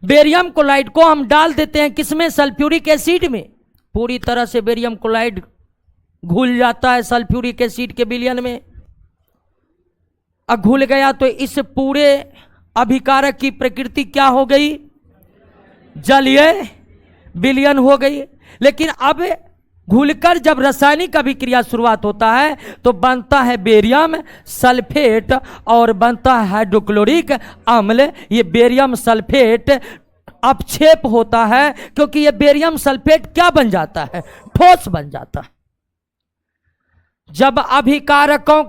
बेरियम क्लोराइड को हम डाल देते हैं किसमें? सल्फ्यूरिक एसिड में। पूरी तरह से बेरियम क्लोराइड घुल जाता है सल्फ्यूरिक एसिड के विलयन में। अब घुल गया तो इस पूरे अभिकारक की प्रकृति क्या हो गई? जलीय विलयन हो गई। लेकिन अब घुलकर जब रासायनिक अभिक्रिया शुरुआत होता है तो बनता है बेरियम सल्फेट और बनता है हाइड्रोक्लोरिक अम्ल। ये बेरियम सल्फेट अपक्षेप होता है क्योंकि ये बेरियम सल्फेट क्या बन जाता है? ठोस बन जाता है। जब अभिकारकों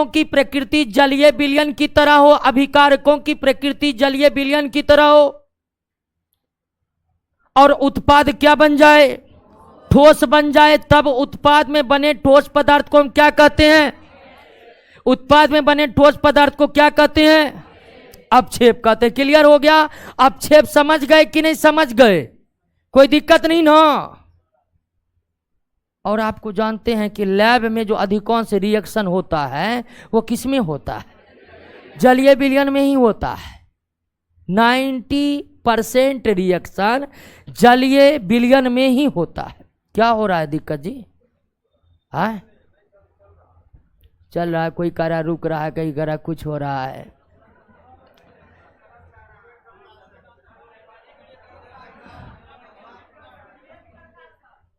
की प्रकृति जलीय विलयन की तरह हो, अभिकारकों की प्रकृति जलीय विलयन की तरह हो और उत्पाद क्या बन जाए? ठोस बन जाए, तब उत्पाद में बने ठोस पदार्थ को हम क्या कहते हैं? उत्पाद में बने ठोस पदार्थ को क्या कहते हैं? अपक्षेप कहते हैं। क्लियर हो गया? अपक्षेप समझ गए कि नहीं समझ गए? कोई दिक्कत नहीं ना? और आपको जानते हैं कि लैब में जो अधिकांश रिएक्शन होता है वो किस में होता है? जलीय विलयन में ही होता है। 90% रिएक्शन जलीय विलयन में ही होता है। क्या हो रहा है दिक्कत जी? हाँ, चल रहा है, कोई कह रहा रुक रहा है, कहीं कह रहा कुछ हो रहा है।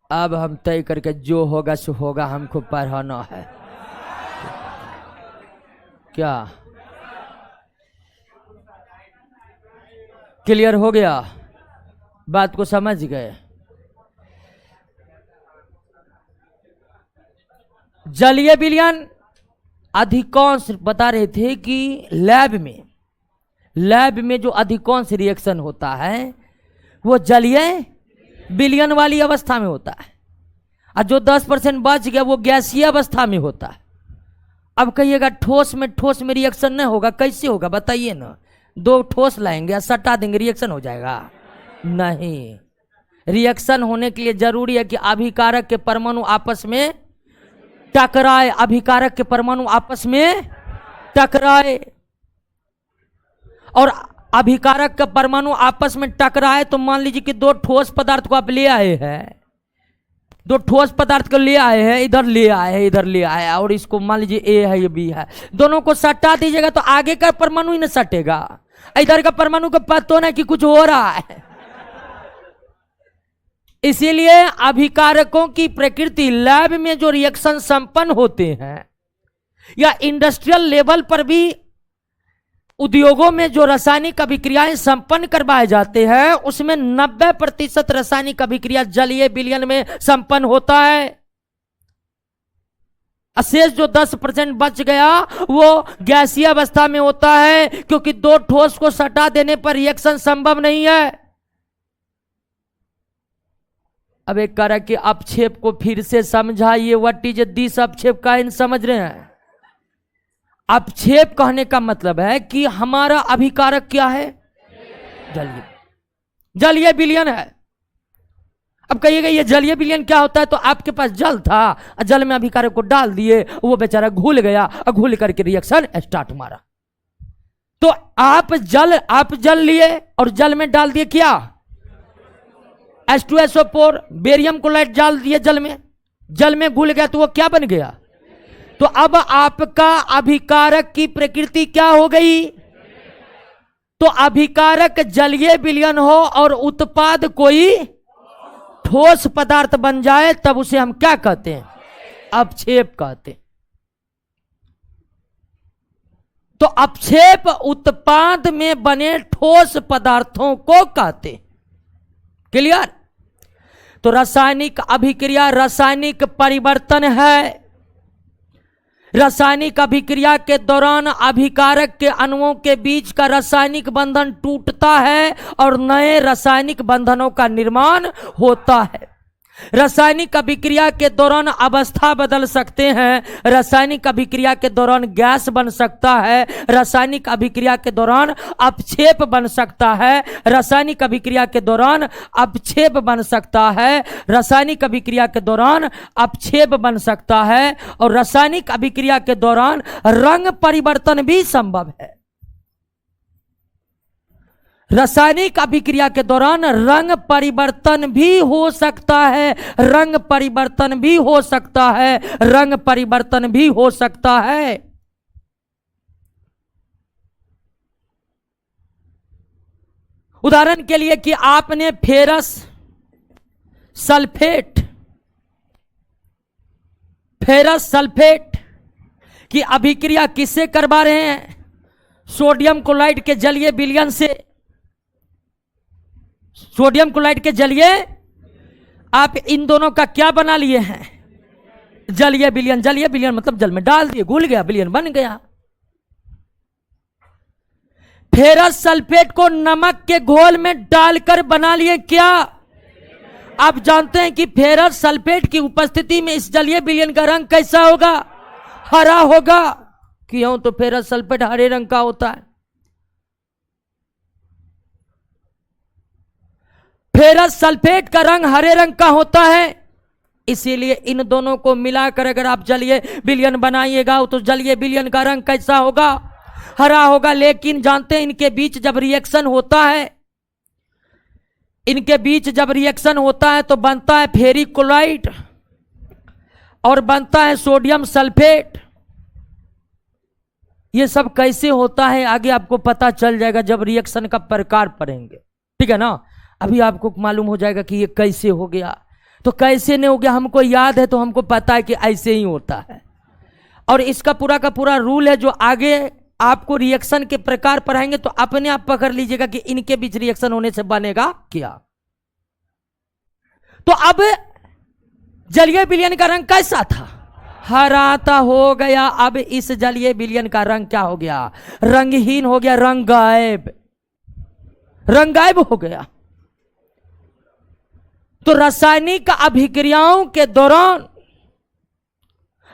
अब हम तय करके जो होगा सो होगा, हमको पढ़ाना है। क्या क्लियर हो गया? बात को समझ गए? जलीय विलयन अधिकांश बता रहे थे कि लैब में जो अधिकांश रिएक्शन होता है वो जलीय विलयन वाली अवस्था में होता है और जो 10% बच गया वो गैसीय अवस्था में होता है। अब कहिएगा ठोस में रिएक्शन नहीं होगा, कैसे होगा बताइए ना? 2 ठोस लाएंगे या सटा देंगे रिएक्शन हो जाएगा? नहीं। रिएक्शन होने के लिए जरूरी है कि अभिकारक के परमाणु आपस में टकराए, अभिकारक के परमाणु आपस में टकराए। और अभिकारक का परमाणु आपस में टकराए तो मान लीजिए कि 2 ठोस पदार्थ को आप ले आए हैं, 2 ठोस पदार्थ को ले आए हैं, इधर ले आए हैं, इधर ले आए, और इसको मान लीजिए ए है ये बी है, दोनों को सटा दीजिएगा तो आगे का परमाणु ही न सटेगा, इधर का परमाणु को पता होना कि कुछ हो रहा है। इसीलिए अभिकारकों की प्रकृति लैब में जो रिएक्शन संपन्न होते हैं या इंडस्ट्रियल लेवल पर भी उद्योगों में जो रासायनिक अभिक्रियाएं संपन्न करवाए जाते हैं उसमें 90% रासायनिक अभिक्रिया जलीय विलयन में संपन्न होता है। अशेष जो 10% बच गया वो गैसीय अवस्था में होता है क्योंकि 2 ठोस को सटा देने पर रिएक्शन संभव नहीं है। अब एक कारण के अपक्षेप को फिर से समझाइए। व्हाट इज दिस अपक्षेप का इन समझ रहे हैं? अपक्षेप कहने का मतलब है कि हमारा अभिकारक क्या है? जलीय विलयन है। अब कहिएगा ये जलीय विलयन क्या होता है? तो आपके पास जल था, जल में अभिकारक को डाल दिए, वो बेचारा घुल गया और घुल करके रिएक्शन स्टार्ट मारा। तो आप जल लिए और जल में डाल दिए क्या? H2SO4, बेरियम क्लोराइड डाल दिए जल में घुल गया तो वो क्या बन गया? तो अब आपका अभिकारक की प्रकृति क्या हो गई? तो अभिकारक जलीय विलयन हो और उत्पाद कोई ठोस पदार्थ बन जाए तब उसे हम क्या कहते हैं? अपक्षेप कहते हैं। तो अपक्षेप उत्पाद में बने ठोस पदार्थों को कहते हैं। क्लियर? तो रासायनिक अभिक्रिया रासायनिक परिवर्तन है। रासायनिक अभिक्रिया के दौरान अभिकारक के अणुओं के बीच का रासायनिक बंधन टूटता है और नए रासायनिक बंधनों का निर्माण होता है। रासायनिक अभिक्रिया के दौरान अवस्था बदल सकते हैं। रासायनिक अभिक्रिया के दौरान गैस बन सकता है। रासायनिक अभिक्रिया के दौरान अपक्षेप बन सकता है। रासायनिक अभिक्रिया के दौरान अपक्षेप बन सकता है। रासायनिक अभिक्रिया के दौरान अपक्षेप बन सकता है और रासायनिक अभिक्रिया के दौरान रंग परिवर्तन भी संभव है। रासायनिक अभिक्रिया के दौरान रंग परिवर्तन भी हो सकता है, रंग परिवर्तन भी हो सकता है, रंग परिवर्तन भी हो सकता है। उदाहरण के लिए कि आपने फेरस सल्फेट की अभिक्रिया किससे करवा रहे हैं? सोडियम क्लोराइड के जलीय विलयन से। सोडियम क्लोराइड के जलीय आप इन दोनों का क्या बना लिए हैं? जलीय विलयन। जलीय विलयन मतलब जल में डाल दिए, घुल गया, विलयन बन गया। फेरस सल्फेट को नमक के घोल में डालकर बना लिए क्या? आप जानते हैं कि फेरस सल्फेट की उपस्थिति में इस जलीय विलयन का रंग कैसा होगा? हरा होगा। क्यों? तो फेरस सल्फेट हरे रंग का होता है। फेरस सल्फेट का रंग हरे रंग का होता है, इसीलिए इन दोनों को मिलाकर अगर आप जलीय विलयन बनाइएगा तो जलीय विलयन का रंग कैसा होगा? हरा होगा। लेकिन जानते हैं इनके बीच जब रिएक्शन होता है, इनके बीच जब रिएक्शन होता है तो बनता है फेरिक क्लोराइड और बनता है सोडियम सल्फेट। ये सब कैसे होता है आगे आपको पता चल जाएगा जब रिएक्शन का प्रकार पढ़ेंगे, ठीक है ना। अभी आपको मालूम हो जाएगा कि ये कैसे हो गया। तो कैसे नहीं हो गया हमको याद है, तो हमको पता है कि ऐसे ही होता है। और इसका पूरा का पूरा रूल है जो आगे आपको रिएक्शन के प्रकार पढ़ाएंगे तो अपने आप पकड़ लीजिएगा कि इनके बीच रिएक्शन होने से बनेगा क्या। तो अब जलीय विलयन का रंग कैसा था? हरा हो गया। अब इस जलीय विलयन का रंग क्या हो गया? रंगहीन हो गया, रंग गायब हो गया। तो रासायनिक अभिक्रियाओं के दौरान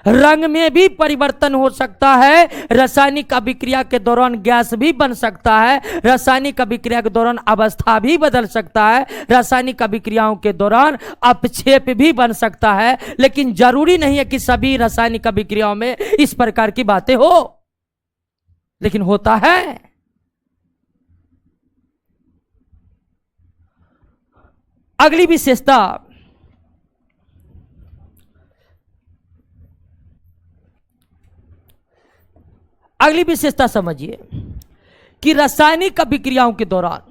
रंग में भी परिवर्तन हो सकता है। रासायनिक अभिक्रिया के दौरान गैस भी बन सकता है। रासायनिक अभिक्रिया के दौरान अवस्था भी बदल सकता है। रासायनिक अभिक्रियाओं के दौरान अपक्षेप भी बन सकता है। लेकिन जरूरी नहीं है कि सभी रासायनिक अभिक्रियाओं में इस प्रकार की बातें हो, लेकिन होता है। अगली विशेषता, अगली विशेषता समझिए कि रासायनिक अभिक्रियाओं के दौरान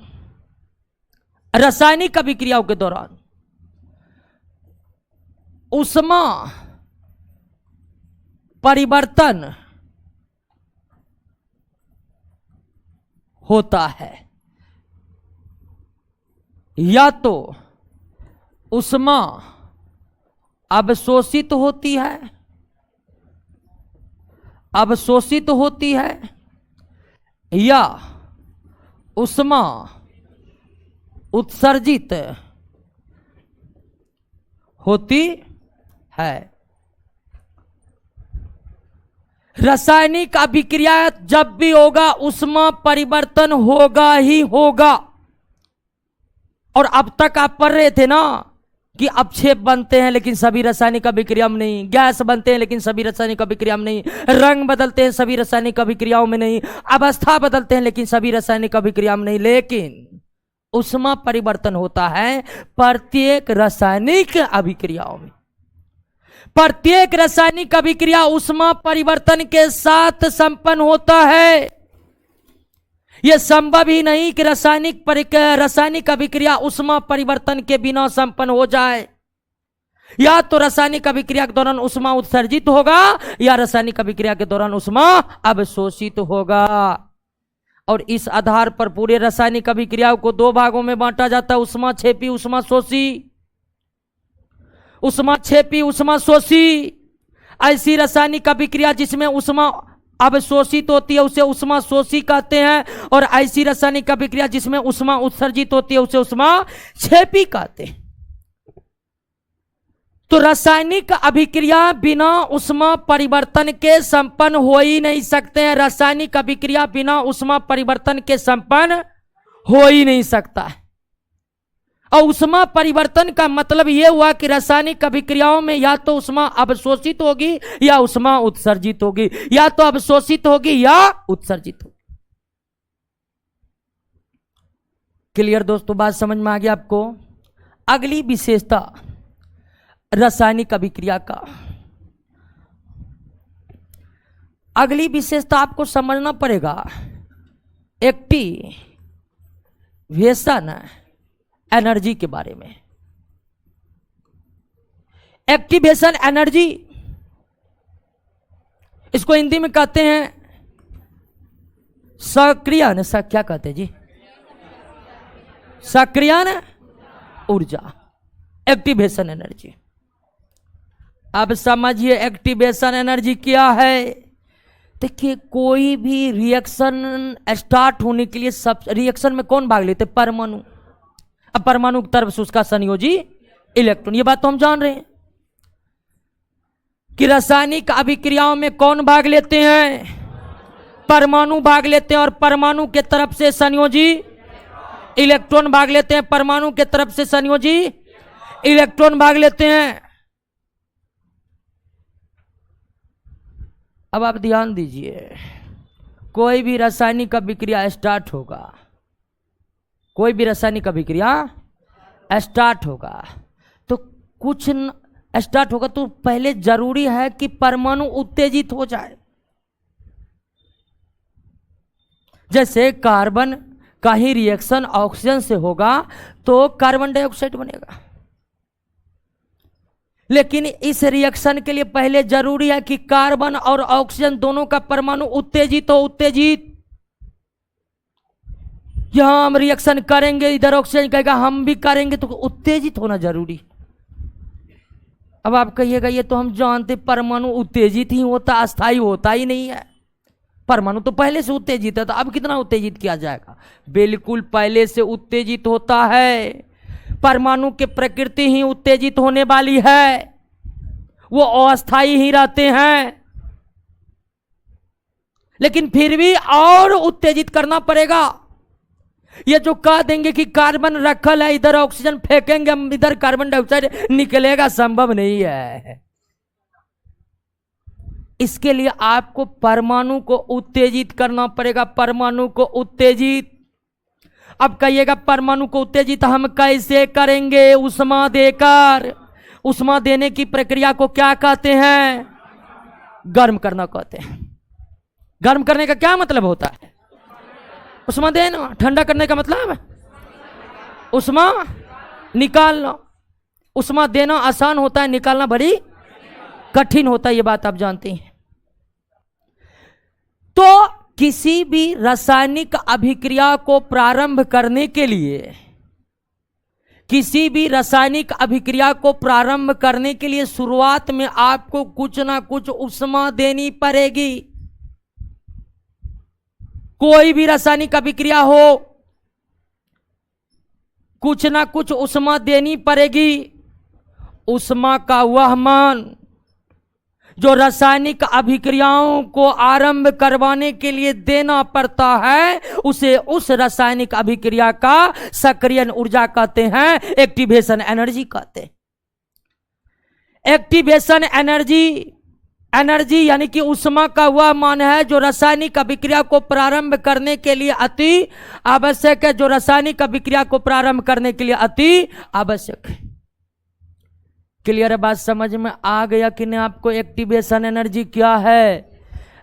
ऊष्मा परिवर्तन होता है। या तो ऊष्मा अवशोषित होती है या ऊष्मा उत्सर्जित होती है। रासायनिक अभिक्रिया जब भी होगा ऊष्मा परिवर्तन होगा ही होगा। और अब तक आप पढ़ रहे थे ना कि अपक्षेप बनते हैं लेकिन सभी रासायनिक अभिक्रिया में नहीं, गैस बनते हैं लेकिन सभी रासायनिक अभिक्रिया में नहीं, रंग बदलते हैं सभी रासायनिक अभिक्रियाओं में नहीं, अवस्था बदलते हैं लेकिन सभी रासायनिक अभिक्रिया में नहीं। लेकिन ऊष्मा परिवर्तन होता है प्रत्येक रासायनिक अभिक्रियाओं में। प्रत्येक रासायनिक अभिक्रिया ऊष्मा परिवर्तन के साथ संपन्न होता है। यह संभव ही नहीं कि रासायनिक अभिक्रिया ऊष्मा परिवर्तन के बिना संपन्न हो जाए। या तो रासायनिक अभिक्रिया के दौरान ऊष्मा उत्सर्जित होगा या रासायनिक अभिक्रिया के दौरान ऊष्मा अवशोषित होगा। और इस आधार पर पूरे रासायनिक अभिक्रियाओं को दो भागों में बांटा जाता है, ऊष्माक्षेपी, ऊष्माशोषी। ऊष्माक्षेपी, ऊष्माशोषी ऐसी रासायनिक अभिक्रिया जिसमें ऊष्मा अवशोषित होती है उसे ऊष्माशोषी कहते हैं। और ऐसी रासायनिक अभिक्रिया जिसमें ऊष्मा उत्सर्जित होती है उसे ऊष्माक्षेपी कहते हैं। तो रासायनिक अभिक्रिया बिना ऊष्मा परिवर्तन के संपन्न हो ही नहीं सकते हैं। रासायनिक अभिक्रिया बिना ऊष्मा परिवर्तन के संपन्न हो ही नहीं सकता है। और ऊष्मा परिवर्तन का मतलब यह हुआ कि रासायनिक अभिक्रियाओं में या तो ऊष्मा अवशोषित होगी या ऊष्मा उत्सर्जित होगी, या तो अवशोषित होगी या उत्सर्जित होगी। क्लियर दोस्तों, बात समझ में आ गया आपको। अगली विशेषता रासायनिक अभिक्रिया का, अगली विशेषता आपको समझना पड़ेगा एक्टिवेशन एनर्जी के बारे में। एक्टिवेशन एनर्जी, इसको हिंदी में कहते हैं सक्रियण, क्या कहते हैं जी, सक्रियण ऊर्जा, एक्टिवेशन एनर्जी। अब समझिए एक्टिवेशन एनर्जी क्या है। देखिए कोई भी रिएक्शन स्टार्ट होने के लिए सब रिएक्शन में कौन भाग लेते, परमाणु। अब परमाणु की तरफ से उसका संयोजी इलेक्ट्रॉन, ये बात तो हम जान रहे हैं कि रासायनिक अभिक्रियाओं में कौन भाग लेते हैं, परमाणु भाग लेते हैं, और परमाणु के तरफ से संयोजी इलेक्ट्रॉन भाग लेते हैं, परमाणु के तरफ से संयोजी इलेक्ट्रॉन भाग लेते हैं। अब आप ध्यान दीजिए, कोई भी रासायनिक अभिक्रिया स्टार्ट होगा, कोई भी रासायनिक अभिक्रिया स्टार्ट होगा तो कुछ स्टार्ट होगा तो पहले जरूरी है कि परमाणु उत्तेजित हो जाए। जैसे कार्बन का ही रिएक्शन ऑक्सीजन से होगा तो कार्बन डाइऑक्साइड बनेगा, लेकिन इस रिएक्शन के लिए पहले जरूरी है कि कार्बन और ऑक्सीजन दोनों का परमाणु उत्तेजित हो। उत्तेजित, यहां हम रिएक्शन करेंगे, इधर ऑक्सीजन कहेगा हम भी करेंगे, तो उत्तेजित होना जरूरी। अब आप कहिएगा ये तो हम जानते, परमाणु उत्तेजित ही होता, अस्थायी होता ही नहीं है। परमाणु तो पहले से उत्तेजित है, तो अब कितना उत्तेजित किया जाएगा। बिल्कुल पहले से उत्तेजित होता है, परमाणु की प्रकृति ही उत्तेजित होने वाली है, वो अस्थायी ही रहते हैं, लेकिन फिर भी और उत्तेजित करना पड़ेगा। ये जो कह देंगे कि कार्बन रखल है, इधर ऑक्सीजन फेंकेंगे हम, इधर कार्बन डाइऑक्साइड निकलेगा, संभव नहीं है। इसके लिए आपको परमाणु को उत्तेजित करना पड़ेगा, परमाणु को उत्तेजित। अब कहिएगा परमाणु को उत्तेजित हम कैसे करेंगे, ऊष्मा देकर। ऊष्मा देने की प्रक्रिया को क्या कहते हैं, गर्म करना कहते हैं। गर्म करने का क्या मतलब होता है, ऊष्मा देना। ठंडा करने का मतलब ऊष्मा निकालना। ऊष्मा देना आसान होता है, निकालना बड़ी कठिन होता है, ये बात आप जानते हैं। तो किसी भी रासायनिक अभिक्रिया को प्रारंभ करने के लिए, किसी भी रासायनिक अभिक्रिया को प्रारंभ करने के लिए शुरुआत में आपको कुछ ना कुछ ऊष्मा देनी पड़ेगी। कोई भी रासायनिक अभिक्रिया हो, कुछ ना कुछ ऊष्मा देनी पड़ेगी। ऊष्मा का वह मान जो रासायनिक अभिक्रियाओं को आरंभ करवाने के लिए देना पड़ता है, उसे उस रासायनिक अभिक्रिया का सक्रियण ऊर्जा कहते हैं, एक्टिवेशन एनर्जी कहते हैं। एक्टिवेशन एनर्जी, एनर्जी यानी कि ऊष्मा का वह मान है जो रासायनिक अभिक्रिया को प्रारंभ करने के लिए अति आवश्यक है, जो रासायनिक अभिक्रिया को प्रारंभ करने के लिए अति आवश्यक है। क्लियर है, बात समझ में आ गया कि नहीं आपको। एक्टिवेशन एनर्जी क्या है,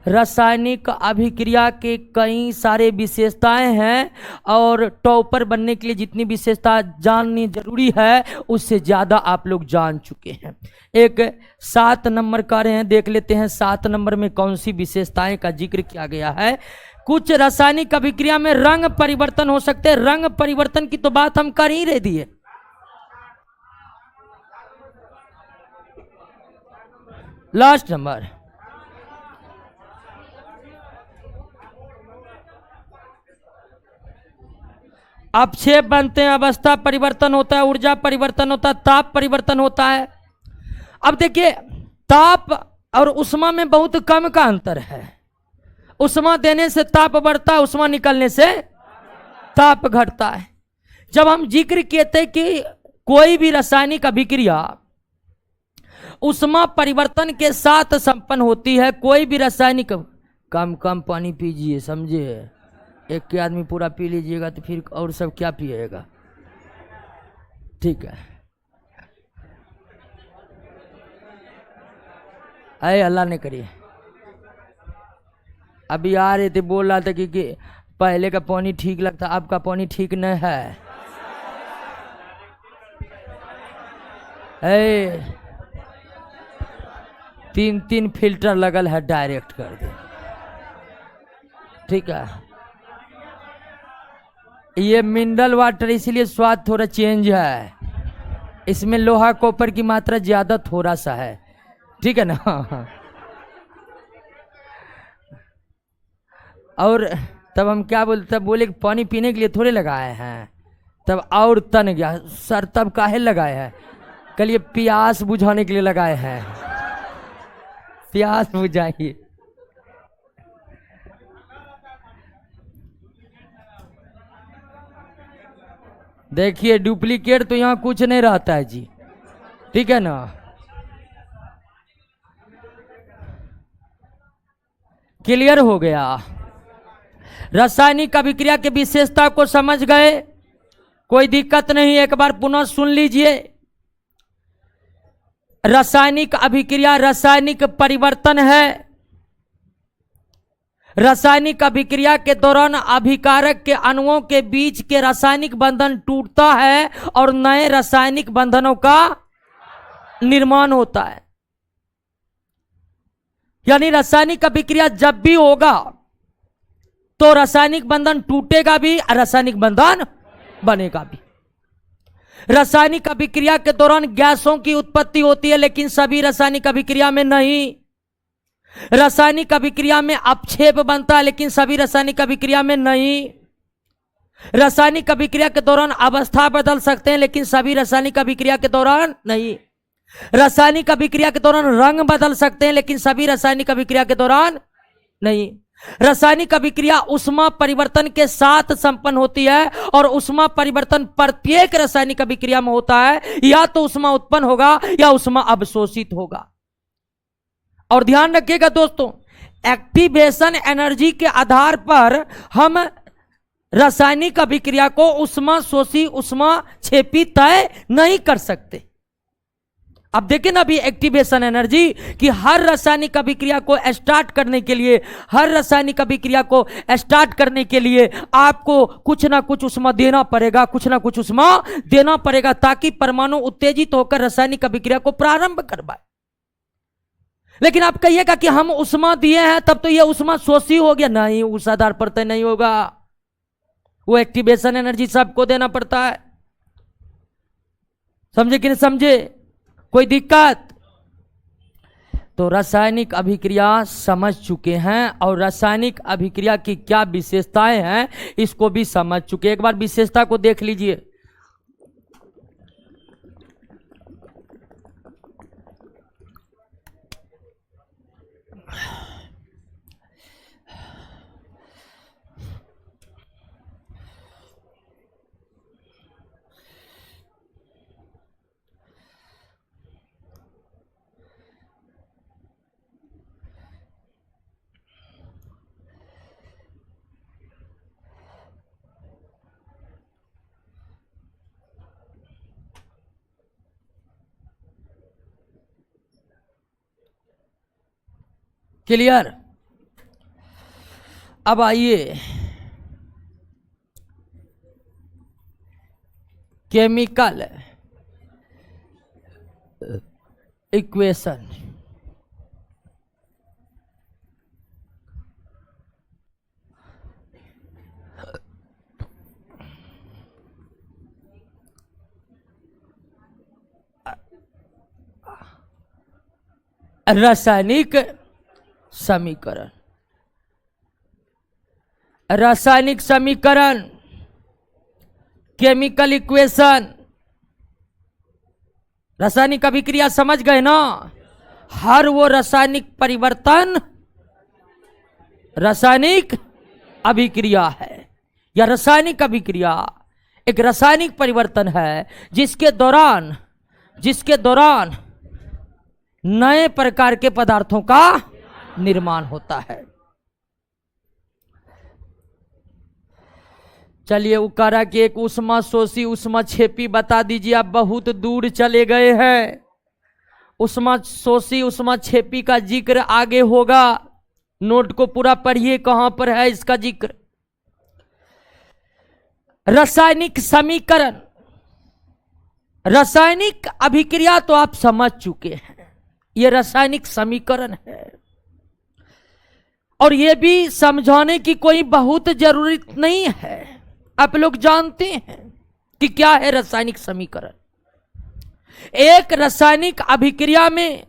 रासायनिक अभिक्रिया के कई सारे विशेषताएं हैं, और टॉपर बनने के लिए जितनी विशेषता जाननी जरूरी है उससे ज़्यादा आप लोग जान चुके हैं। एक 7 नंबर का रहे हैं, देख लेते हैं 7 नंबर में कौन सी विशेषताएं का जिक्र किया गया है। कुछ रासायनिक अभिक्रिया में रंग परिवर्तन हो सकते हैं। रंग परिवर्तन की तो बात हम कर ही रहे दिए। लास्ट नंबर, अपक्षेप बनते हैं, अवस्था परिवर्तन होता है, ऊर्जा परिवर्तन होता है, ताप परिवर्तन होता है। अब देखिए ताप और ऊष्मा में बहुत कम का अंतर है। ऊष्मा देने से ताप बढ़ता है, ऊष्मा निकलने से ताप घटता है। जब हम जिक्र किए थे कि कोई भी रासायनिक अभिक्रिया ऊष्मा परिवर्तन के साथ संपन्न होती है, कोई भी रासायनिक, कम कम पानी पीजिए समझे, एक के आदमी पूरा पी लीजिएगा तो फिर और सब क्या पिएगा। ठीक है, अरे अल्लाह ने करिए। अभी आ रहे थे बोल रहा था कि पहले का पानी ठीक लगता, अब का पानी ठीक नहीं है। तीन तीन फिल्टर लगल है, डायरेक्ट कर दे। ठीक है, ये मिनरल वाटर इसलिए स्वाद थोड़ा चेंज है, इसमें लोहा कॉपर की मात्रा ज्यादा थोड़ा सा है। ठीक है ना। और तब हम क्या बोलते, तब बोले कि पानी पीने के लिए थोड़े लगाए हैं, तब और तन गया सर, तब काहे लगाए हैं, कल ये प्यास बुझाने के लिए लगाए हैं, प्यास बुझाइए। देखिए डुप्लीकेट तो यहाँ कुछ नहीं रहता है जी। ठीक है ना, क्लियर हो गया। रासायनिक अभिक्रिया की विशेषता को समझ गए, कोई दिक्कत नहीं, एक बार पुनः सुन लीजिए। रासायनिक अभिक्रिया रासायनिक परिवर्तन है। रासायनिक अभिक्रिया के दौरान अभिकारक के अणुओं के बीच के रासायनिक बंधन टूटता है और नए रासायनिक बंधनों का निर्माण होता है। यानी रासायनिक अभिक्रिया जब भी होगा तो रासायनिक बंधन टूटेगा भी, रासायनिक बंधन बनेगा भी। रासायनिक अभिक्रिया के दौरान गैसों की उत्पत्ति होती है, लेकिन सभी रासायनिक अभिक्रिया में नहीं। रासायनिक अभिक्रिया में अपक्षेप बनता है, लेकिन सभी रासायनिक अभिक्रिया में नहीं। रासायनिक अभिक्रिया के दौरान अवस्था बदल सकते हैं, लेकिन सभी रासायनिक अभिक्रिया के दौरान नहीं। रासायनिक अभिक्रिया के दौरान रंग बदल सकते हैं, लेकिन सभी रासायनिक अभिक्रिया के दौरान नहीं। रासायनिक अभिक्रिया ऊष्मा परिवर्तन के साथ संपन्न होती है और ऊष्मा परिवर्तन प्रत्येक रासायनिक अभिक्रिया में होता है। या तो ऊष्मा उत्पन्न होगा या ऊष्मा अवशोषित होगा। और ध्यान रखिएगा दोस्तों, एक्टिवेशन एनर्जी के आधार पर हम रासायनिक अभिक्रिया को ऊष्मा शोषी ऊष्मा छेपी तय नहीं कर सकते। अब देखिए ना अभी एक्टिवेशन एनर्जी कि हर रासायनिक अभिक्रिया को स्टार्ट करने के लिए, हर रासायनिक अभिक्रिया को स्टार्ट करने के लिए आपको कुछ ना कुछ ऊष्मा देना पड़ेगा, कुछ ना कुछ ऊष्मा देना पड़ेगा, ताकि परमाणु उत्तेजित होकर रासायनिक अभिक्रिया को प्रारंभ करवाए। लेकिन आप कहिएगा कि हम ऊष्मा दिए हैं तब तो यह ऊष्मा शोषी हो गया, नहीं, उस आधार पर तय नहीं होगा। वो एक्टिवेशन एनर्जी सबको देना पड़ता है। समझे कि नहीं समझे, कोई दिक्कत? तो रासायनिक अभिक्रिया समझ चुके हैं और रासायनिक अभिक्रिया की क्या विशेषताएं हैं इसको भी समझ चुके। एक बार विशेषता को देख लीजिए। क्लियर? अब आइए केमिकल इक्वेशन। रासायनिक समीकरण, रासायनिक समीकरण, केमिकल इक्वेशन। रासायनिक अभिक्रिया समझ गए ना? हर वो रासायनिक परिवर्तन रासायनिक अभिक्रिया है, या रासायनिक अभिक्रिया एक रासायनिक परिवर्तन है जिसके दौरान नए प्रकार के पदार्थों का निर्माण होता है। चलिए वो कह रहा कि एक उष्मा शोषी उष्मा छेपी बता दीजिए, आप बहुत दूर चले गए हैं। उष्मा शोषी उष्मा छेपी का जिक्र आगे होगा, नोट को पूरा पढ़िए कहां पर है इसका जिक्र। रासायनिक समीकरण, रासायनिक अभिक्रिया तो आप समझ चुके हैं, यह रासायनिक समीकरण है और यह भी समझाने की कोई बहुत जरूरत नहीं है, आप लोग जानते हैं कि क्या है रासायनिक समीकरण। एक रासायनिक अभिक्रिया में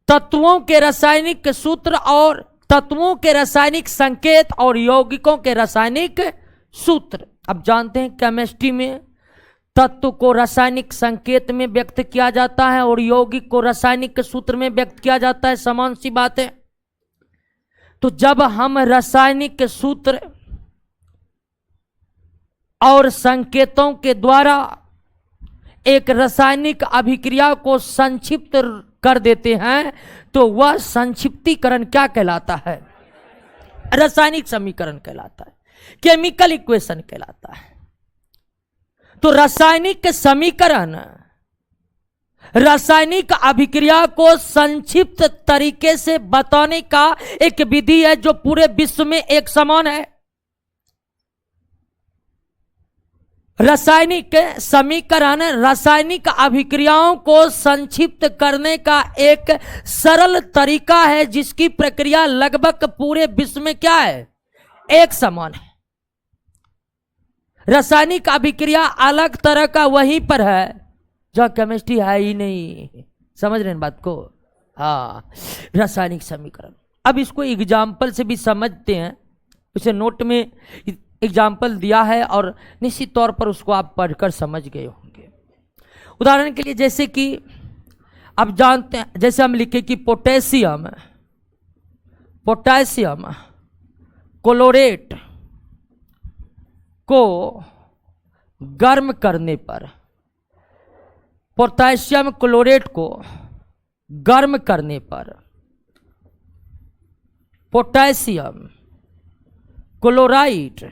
तत्वों के रासायनिक सूत्र और तत्वों के रासायनिक संकेत और यौगिकों के रासायनिक सूत्र। अब जानते हैं केमिस्ट्री में तत्व को रासायनिक संकेत में व्यक्त किया जाता है और यौगिक को रासायनिक सूत्र में व्यक्त किया जाता है, समान सी बात है। तो जब हम रासायनिक सूत्र और संकेतों के द्वारा एक रासायनिक अभिक्रिया को संक्षिप्त कर देते हैं तो वह संक्षिप्तीकरण क्या कहलाता है? रासायनिक समीकरण कहलाता है, केमिकल इक्वेशन कहलाता है। तो रासायनिक समीकरण रासायनिक अभिक्रिया को संक्षिप्त तरीके से बताने का एक विधि है जो पूरे विश्व में एक समान है। रासायनिक समीकरण रासायनिक अभिक्रियाओं को संक्षिप्त करने का एक सरल तरीका है जिसकी प्रक्रिया लगभग पूरे विश्व में क्या है? एक समान है। रासायनिक अभिक्रिया अलग तरह का वहीं पर है जहां केमिस्ट्री है ही नहीं, समझ रहे हैं बात को? हाँ, रासायनिक समीकरण। अब इसको एग्जाम्पल से भी समझते हैं, उसे नोट में एग्जाम्पल दिया है और निश्चित तौर पर उसको आप पढ़कर समझ गए होंगे। उदाहरण के लिए जैसे कि आप जानते हैं, जैसे हम लिखे कि पोटेशियम क्लोरेट को गर्म करने पर, पोटेशियम क्लोरेट को गर्म करने पर पोटेशियम क्लोराइड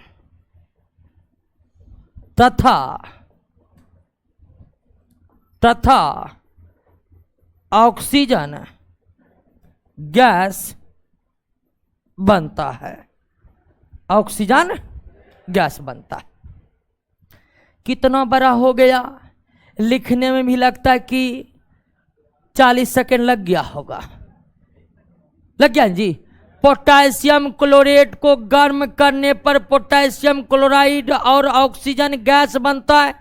तथा ऑक्सीजन गैस बनता है। ऑक्सीजन गैस बनता है। कितना बड़ा हो गया, लिखने में भी लगता है कि 40 सेकंड लग गया होगा। लग गया जी। पोटेशियम क्लोरेट को गर्म करने पर पोटेशियम क्लोराइड और ऑक्सीजन गैस बनता है।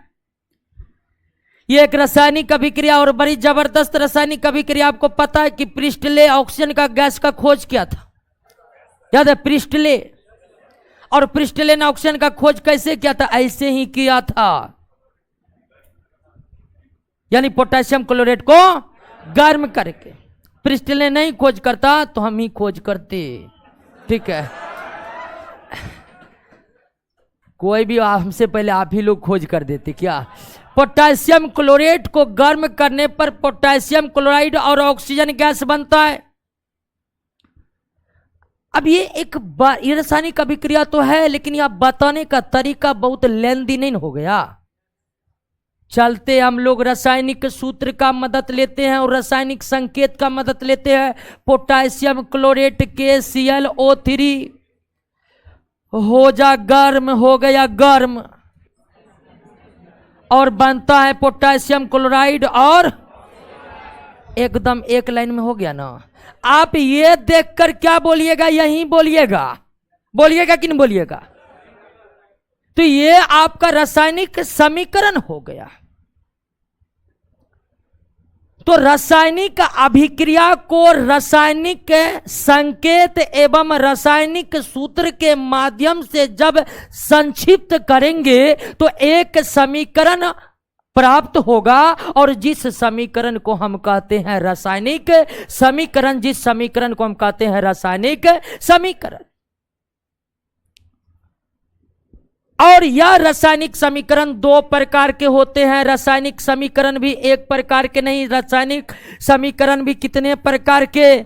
यह एक रासायनिक अभिक्रिया और बड़ी जबरदस्त रासायनिक अभिक्रिया। आपको पता है कि प्रिस्टले ऑक्सीजन का गैस का खोज किया था, याद है? प्रिस्टले। और प्रिस्टले ने ऑक्सीजन का खोज कैसे किया था? ऐसे ही किया था, यानी पोटेशियम क्लोरेट को गर्म करके। प्रिस्टले नहीं खोज करता तो हम ही खोज करते, ठीक है? कोई भी हमसे पहले आप ही लोग खोज कर देते क्या? पोटेशियम क्लोरेट को गर्म करने पर पोटेशियम क्लोराइड और ऑक्सीजन गैस बनता है। अब ये रासायनिक अभिक्रिया तो है, लेकिन यह बताने का तरीका बहुत लेंदी नहीं हो गया? चलते हम लोग रासायनिक सूत्र का मदद लेते हैं और रासायनिक संकेत का मदद लेते हैं। पोटेशियम क्लोरेट KClO3 हो जा गर्म, हो गया गर्म और बनता है पोटेशियम क्लोराइड और एकदम एक लाइन में हो गया ना। आप ये देखकर क्या बोलिएगा? यही बोलिएगा, बोलिएगा कि नहीं बोलिएगा? तो ये आपका रासायनिक समीकरण हो गया। तो रासायनिक अभिक्रिया को रासायनिक संकेत एवं रासायनिक सूत्र के माध्यम से जब संक्षिप्त करेंगे तो एक समीकरण प्राप्त होगा, और जिस समीकरण को हम कहते हैं रासायनिक समीकरण, जिस समीकरण को हम कहते हैं रासायनिक समीकरण। और यह रासायनिक समीकरण दो प्रकार के होते हैं। रासायनिक समीकरण भी एक प्रकार के नहीं, रासायनिक समीकरण भी कितने प्रकार के?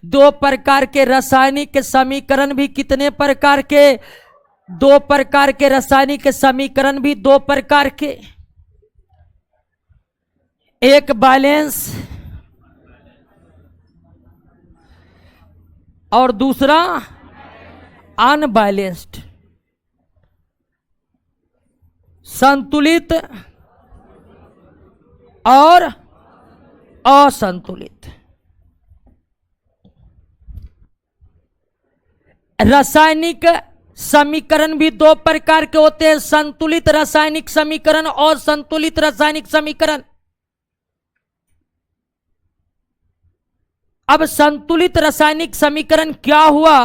दो प्रकार के रासायनिक समीकरण भी कितने प्रकार के? दो प्रकार के रासायनिक समीकरण भी दो प्रकार के, एक बैलेंस और दूसरा अनबैलेंस्ड, संतुलित और असंतुलित। रासायनिक समीकरण भी दो प्रकार के होते हैं, संतुलित रासायनिक समीकरण और असंतुलित रासायनिक समीकरण। अब संतुलित रासायनिक समीकरण क्या हुआ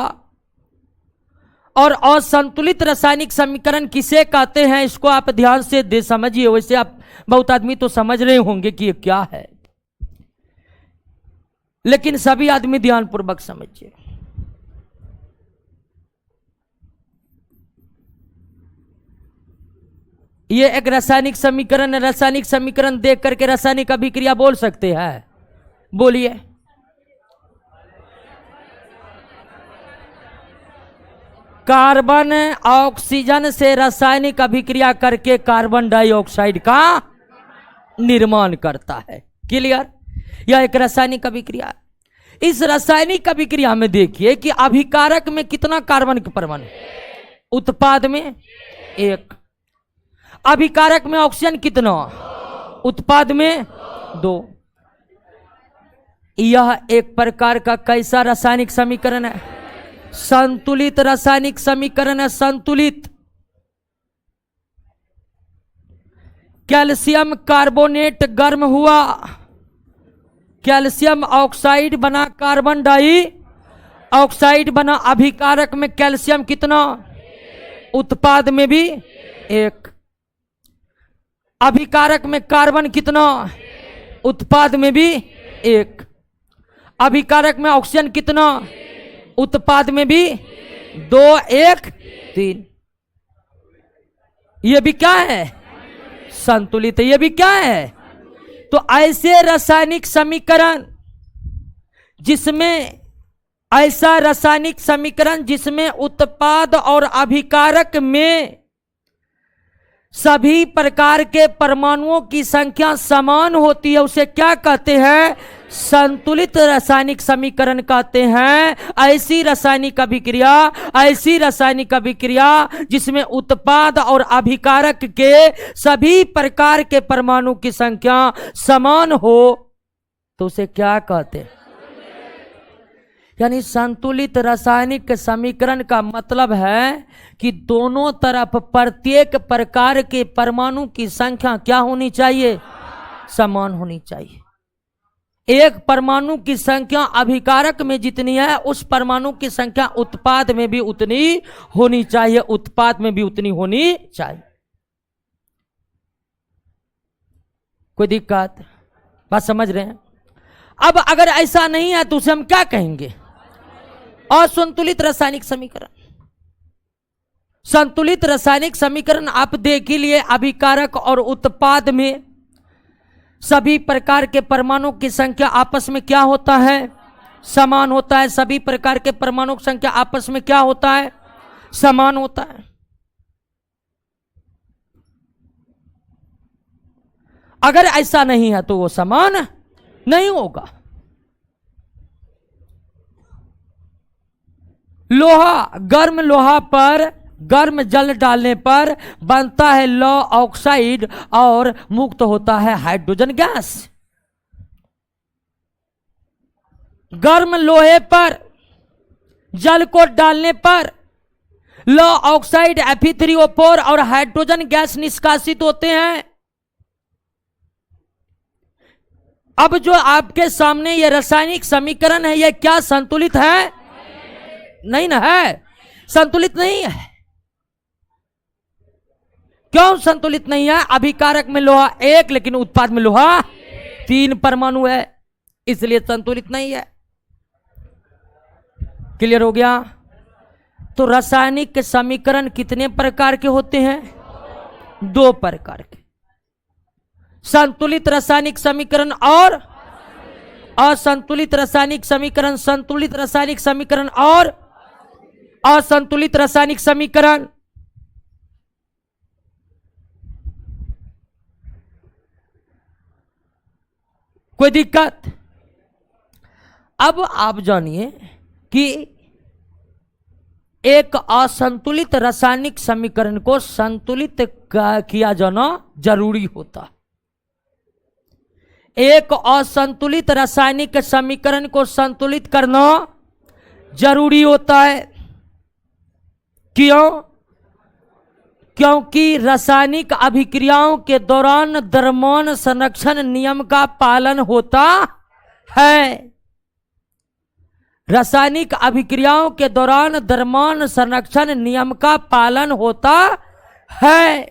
और असंतुलित रासायनिक समीकरण किसे कहते हैं, इसको आप ध्यान से दे समझिए। वैसे आप बहुत आदमी तो समझ रहे होंगे कि ये क्या है, लेकिन सभी आदमी ध्यानपूर्वक समझिए। ये एक रासायनिक समीकरण है। रासायनिक समीकरण देख करके रासायनिक अभिक्रिया बोल सकते हैं? बोलिए। कार्बन ऑक्सीजन से रासायनिक अभिक्रिया करके कार्बन डाइऑक्साइड का निर्माण करता है। क्लियर? यह एक रासायनिक अभिक्रिया है। इस रासायनिक अभिक्रिया में देखिए कि अभिकारक में कितना कार्बन के परमाणु, उत्पाद में एक। अभिकारक में ऑक्सीजन कितना, उत्पाद में दो। यह एक प्रकार का कैसा रासायनिक समीकरण है? संतुलित रासायनिक समीकरण है। संतुलित। कैल्शियम कार्बोनेट गर्म हुआ, कैल्शियम ऑक्साइड बना, कार्बन डाइऑक्साइड बना। अभिकारक में कैल्शियम कितना, उत्पाद में भी एक। अभिकारक में कार्बन कितना, उत्पाद में भी एक। अभिकारक में ऑक्सीजन कितना, उत्पाद में भी दो, एक, तीन। ये भी क्या है? संतुलित है। ये भी क्या है? तो ऐसे रासायनिक समीकरण जिसमें, ऐसा रासायनिक समीकरण जिसमें उत्पाद और अभिकारक में सभी प्रकार के परमाणुओं की संख्या समान होती है, उसे क्या कहते हैं? संतुलित रासायनिक समीकरण कहते हैं। ऐसी रासायनिक अभिक्रिया, ऐसी रासायनिक अभिक्रिया जिसमें उत्पाद और अभिकारक के सभी प्रकार के परमाणु की संख्या समान हो, तो उसे क्या कहते हैं? यानी संतुलित रासायनिक समीकरण का मतलब है कि दोनों तरफ प्रत्येक प्रकार के परमाणु की संख्या क्या होनी चाहिए? समान होनी चाहिए। एक परमाणु की संख्या अभिकारक में जितनी है, उस परमाणु की संख्या उत्पाद में भी उतनी होनी चाहिए, उत्पाद में भी उतनी होनी चाहिए। कोई दिक्कत? बात समझ रहे हैं? अब अगर ऐसा नहीं है तो उसे हम क्या कहेंगे? असंतुलित रासायनिक समीकरण। संतुलित रासायनिक समीकरण आप देख ही लिए, अभिकारक और उत्पाद में सभी प्रकार के परमाणु की संख्या आपस में क्या होता है? समान होता है। सभी प्रकार के परमाणु की संख्या आपस में क्या होता है? समान होता है। अगर ऐसा नहीं है तो वो समान नहीं होगा। लोहा, गर्म लोहा पर गर्म जल डालने पर बनता है लौह ऑक्साइड और मुक्त होता है हाइड्रोजन गैस। गर्म लोहे पर जल को डालने पर लौह ऑक्साइड Fe3O4 और हाइड्रोजन गैस निष्कासित होते हैं। अब जो आपके सामने ये रासायनिक समीकरण है, ये क्या संतुलित है? नहीं ना है, संतुलित नहीं है। क्यों संतुलित नहीं है? अभिकारक में लोहा एक, लेकिन उत्पाद में लोहा 3 परमाणु है, इसलिए संतुलित नहीं है। क्लियर हो गया? तो रासायनिक समीकरण कितने प्रकार के होते हैं? 2 प्रकार के। संतुलित रासायनिक समीकरण और असंतुलित रासायनिक समीकरण, संतुलित रासायनिक समीकरण और असंतुलित रासायनिक समीकरण। कोई दिक्कत? अब आप जानिए कि एक असंतुलित रासायनिक समीकरण को संतुलित किया जाना जरूरी होता। एक असंतुलित रासायनिक समीकरण को संतुलित करना जरूरी होता है। क्यों? क्योंकि रासायनिक अभिक्रियाओं के दौरान द्रव्यमान संरक्षण नियम का पालन होता है। रासायनिक अभिक्रियाओं के दौरान द्रव्यमान संरक्षण नियम का पालन होता है।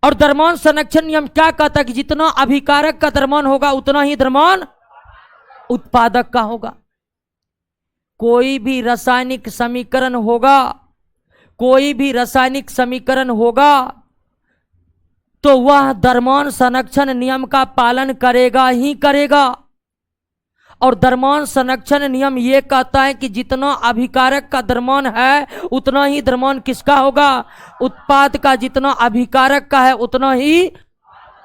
और द्रव्यमान संरक्षण नियम क्या कहता है कि जितना अभिकारक का द्रव्यमान होगा उतना ही द्रव्यमान उत्पादक का होगा। कोई भी रासायनिक समीकरण होगा, कोई भी रासायनिक समीकरण होगा तो वह द्रव्यमान संरक्षण नियम का पालन करेगा ही करेगा। और द्रव्यमान संरक्षण नियम यह कहता है कि जितना अभिकारक का द्रव्यमान है उतना ही द्रव्यमान किसका होगा? उत्पाद का। जितना अभिकारक का है उतना ही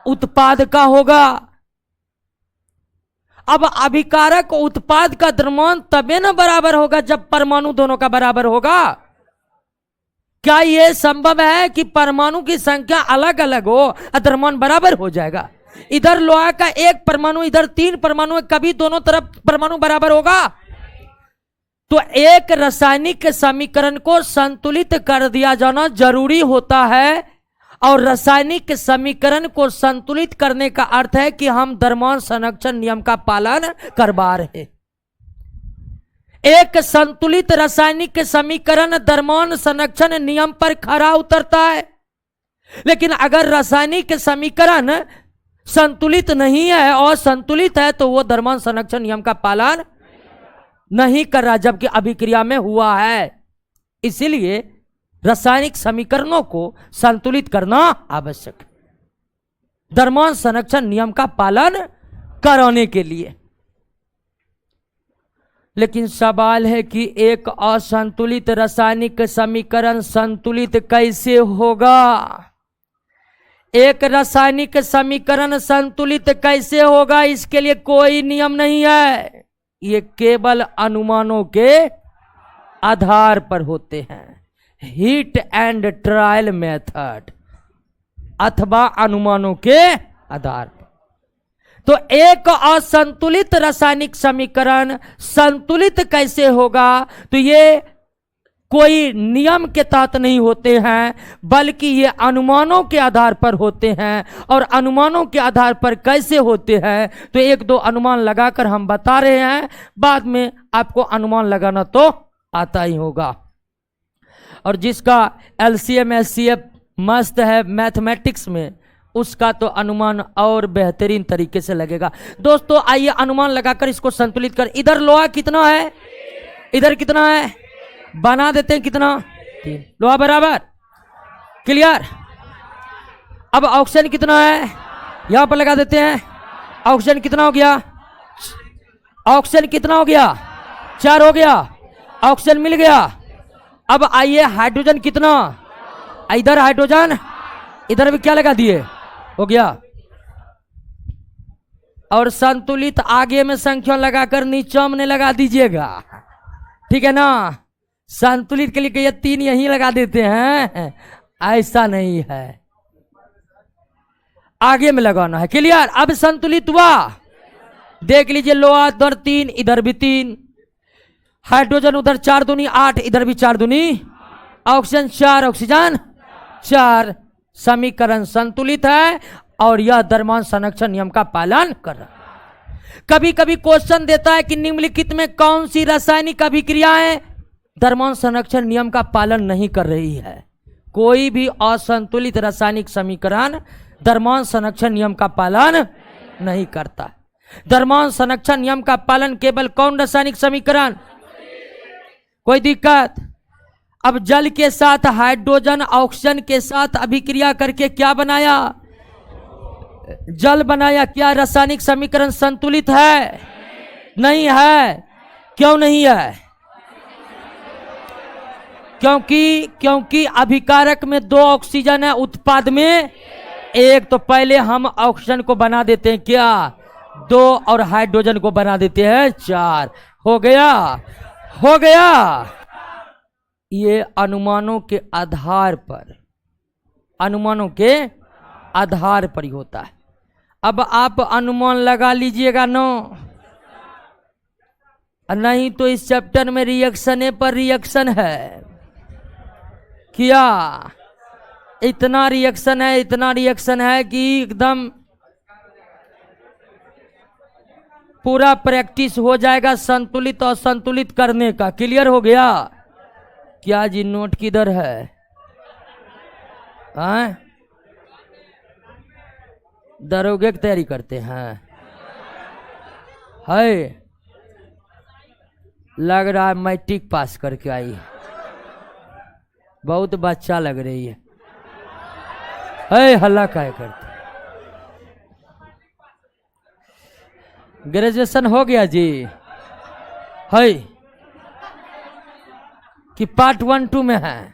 उत्पाद का होगा। अब अभिकारक उत्पाद का द्रव्यमान तबे ना बराबर होगा जब परमाणु दोनों का बराबर होगा। क्या यह संभव है कि परमाणु की संख्या अलग अलग हो और द्रव्यमान बराबर हो जाएगा? इधर लोहा का एक परमाणु, इधर 3 परमाणु, कभी दोनों तरफ परमाणु बराबर होगा? तो एक रासायनिक समीकरण को संतुलित कर दिया जाना जरूरी होता है। और रासायनिक समीकरण को संतुलित करने का अर्थ है कि हम द्रव्यमान संरक्षण नियम का पालन करवा रहे हैं। एक संतुलित रासायनिक समीकरण द्रव्यमान संरक्षण नियम पर खरा उतरता है। लेकिन अगर रासायनिक समीकरण संतुलित नहीं है और संतुलित है तो वो द्रव्यमान संरक्षण नियम का पालन नहीं कर रहा, जबकि अभिक्रिया में हुआ है। इसीलिए रासायनिक समीकरणों को संतुलित करना आवश्यक है द्रव्यमान संरक्षण नियम का पालन कराने के लिए। लेकिन सवाल है कि एक असंतुलित रासायनिक समीकरण संतुलित कैसे होगा? एक रासायनिक समीकरण संतुलित कैसे होगा? इसके लिए कोई नियम नहीं है। ये केवल अनुमानों के आधार पर होते हैं। हिट एंड ट्रायल मेथड अथवा अनुमानों के आधार पर। तो एक असंतुलित रासायनिक समीकरण संतुलित कैसे होगा? तो ये कोई नियम के तहत नहीं होते हैं, बल्कि ये अनुमानों के आधार पर होते हैं। और अनुमानों के आधार पर कैसे होते हैं? तो 1-2 अनुमान लगाकर हम बता रहे हैं, बाद में आपको अनुमान लगाना तो आता ही होगा। और जिसका LCM SCF मस्त है मैथमेटिक्स में, उसका तो अनुमान और बेहतरीन तरीके से लगेगा। दोस्तों आइए अनुमान लगाकर इसको संतुलित कर। इधर लोहा कितना है, इधर कितना है, बना देते हैं कितना, 3 लोहा बराबर। क्लियर? अब ऑक्सीजन कितना है, यहां पर लगा देते हैं। ऑक्सीजन कितना हो गया, ऑक्सीजन कितना हो गया, 4 हो गया। ऑक्सीजन मिल गया। अब आइए हाइड्रोजन कितना, इधर हाइड्रोजन, इधर भी क्या लगा दिए, हो गया। और संतुलित आगे में संख्या लगाकर नीचे में लगा दीजिएगा, ठीक है ना। संतुलित के लिए 3 यहीं लगा देते हैं, ऐसा नहीं है, आगे में लगाना है। क्लियर? अब संतुलित हुआ, देख लीजिए लोहा उधर 3, इधर भी 3, हाइड्रोजन उधर 4 दूनी 8, इधर भी 4 दूनी, ऑक्सीजन 4, ऑक्सीजन 4। समीकरण संतुलित है और यह द्रव्यमान संरक्षण नियम का पालन कर रहा है। कभी कभी क्वेश्चन देता है कि निम्नलिखित में कौन सी रासायनिक अभिक्रियाएं द्रव्यमान संरक्षण नियम का पालन नहीं कर रही है। कोई भी असंतुलित रासायनिक समीकरण द्रव्यमान संरक्षण नियम का पालन नहीं करता। द्रव्यमान संरक्षण नियम का पालन केवल कौन रासायनिक समीकरण? कोई दिक्कत? अब जल के साथ हाइड्रोजन ऑक्सीजन के साथ अभिक्रिया करके क्या बनाया, जल बनाया, क्या रासायनिक समीकरण संतुलित है? नहीं है। क्यों नहीं है? क्योंकि अभिकारक में 2 ऑक्सीजन है, उत्पाद में 1। तो पहले हम ऑक्सीजन को बना देते हैं क्या? 2, और हाइड्रोजन को बना देते हैं 4। हो गया, हो गया। ये अनुमानों के आधार पर, अनुमानों के आधार पर ही होता है। अब आप अनुमान लगा लीजिएगा नो, नहीं तो इस चैप्टर में रिएक्शन पर रिएक्शन है। क्या इतना रिएक्शन है, इतना रिएक्शन है कि एकदम पूरा प्रैक्टिस हो जाएगा संतुलित और संतुलित करने का। क्लियर हो गया? क्या जी नोट किधर है? दरोगे की तैयारी करते हैं? है, लग रहा है मैट्रिक पास करके आई, बहुत बच्चा लग रही है। हल्ला क्या करते? ग्रेजुएशन हो गया जी? है कि पार्ट 1 2 में है?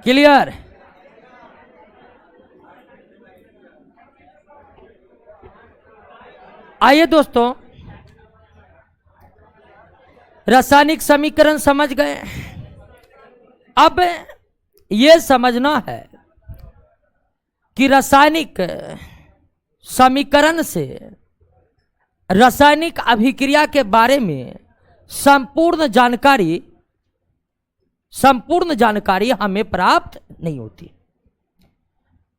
क्लियर? आइए दोस्तों, रासायनिक समीकरण समझ गए। अब यह समझना है कि रासायनिक समीकरण से रासायनिक अभिक्रिया के बारे में संपूर्ण जानकारी हमें प्राप्त नहीं होती।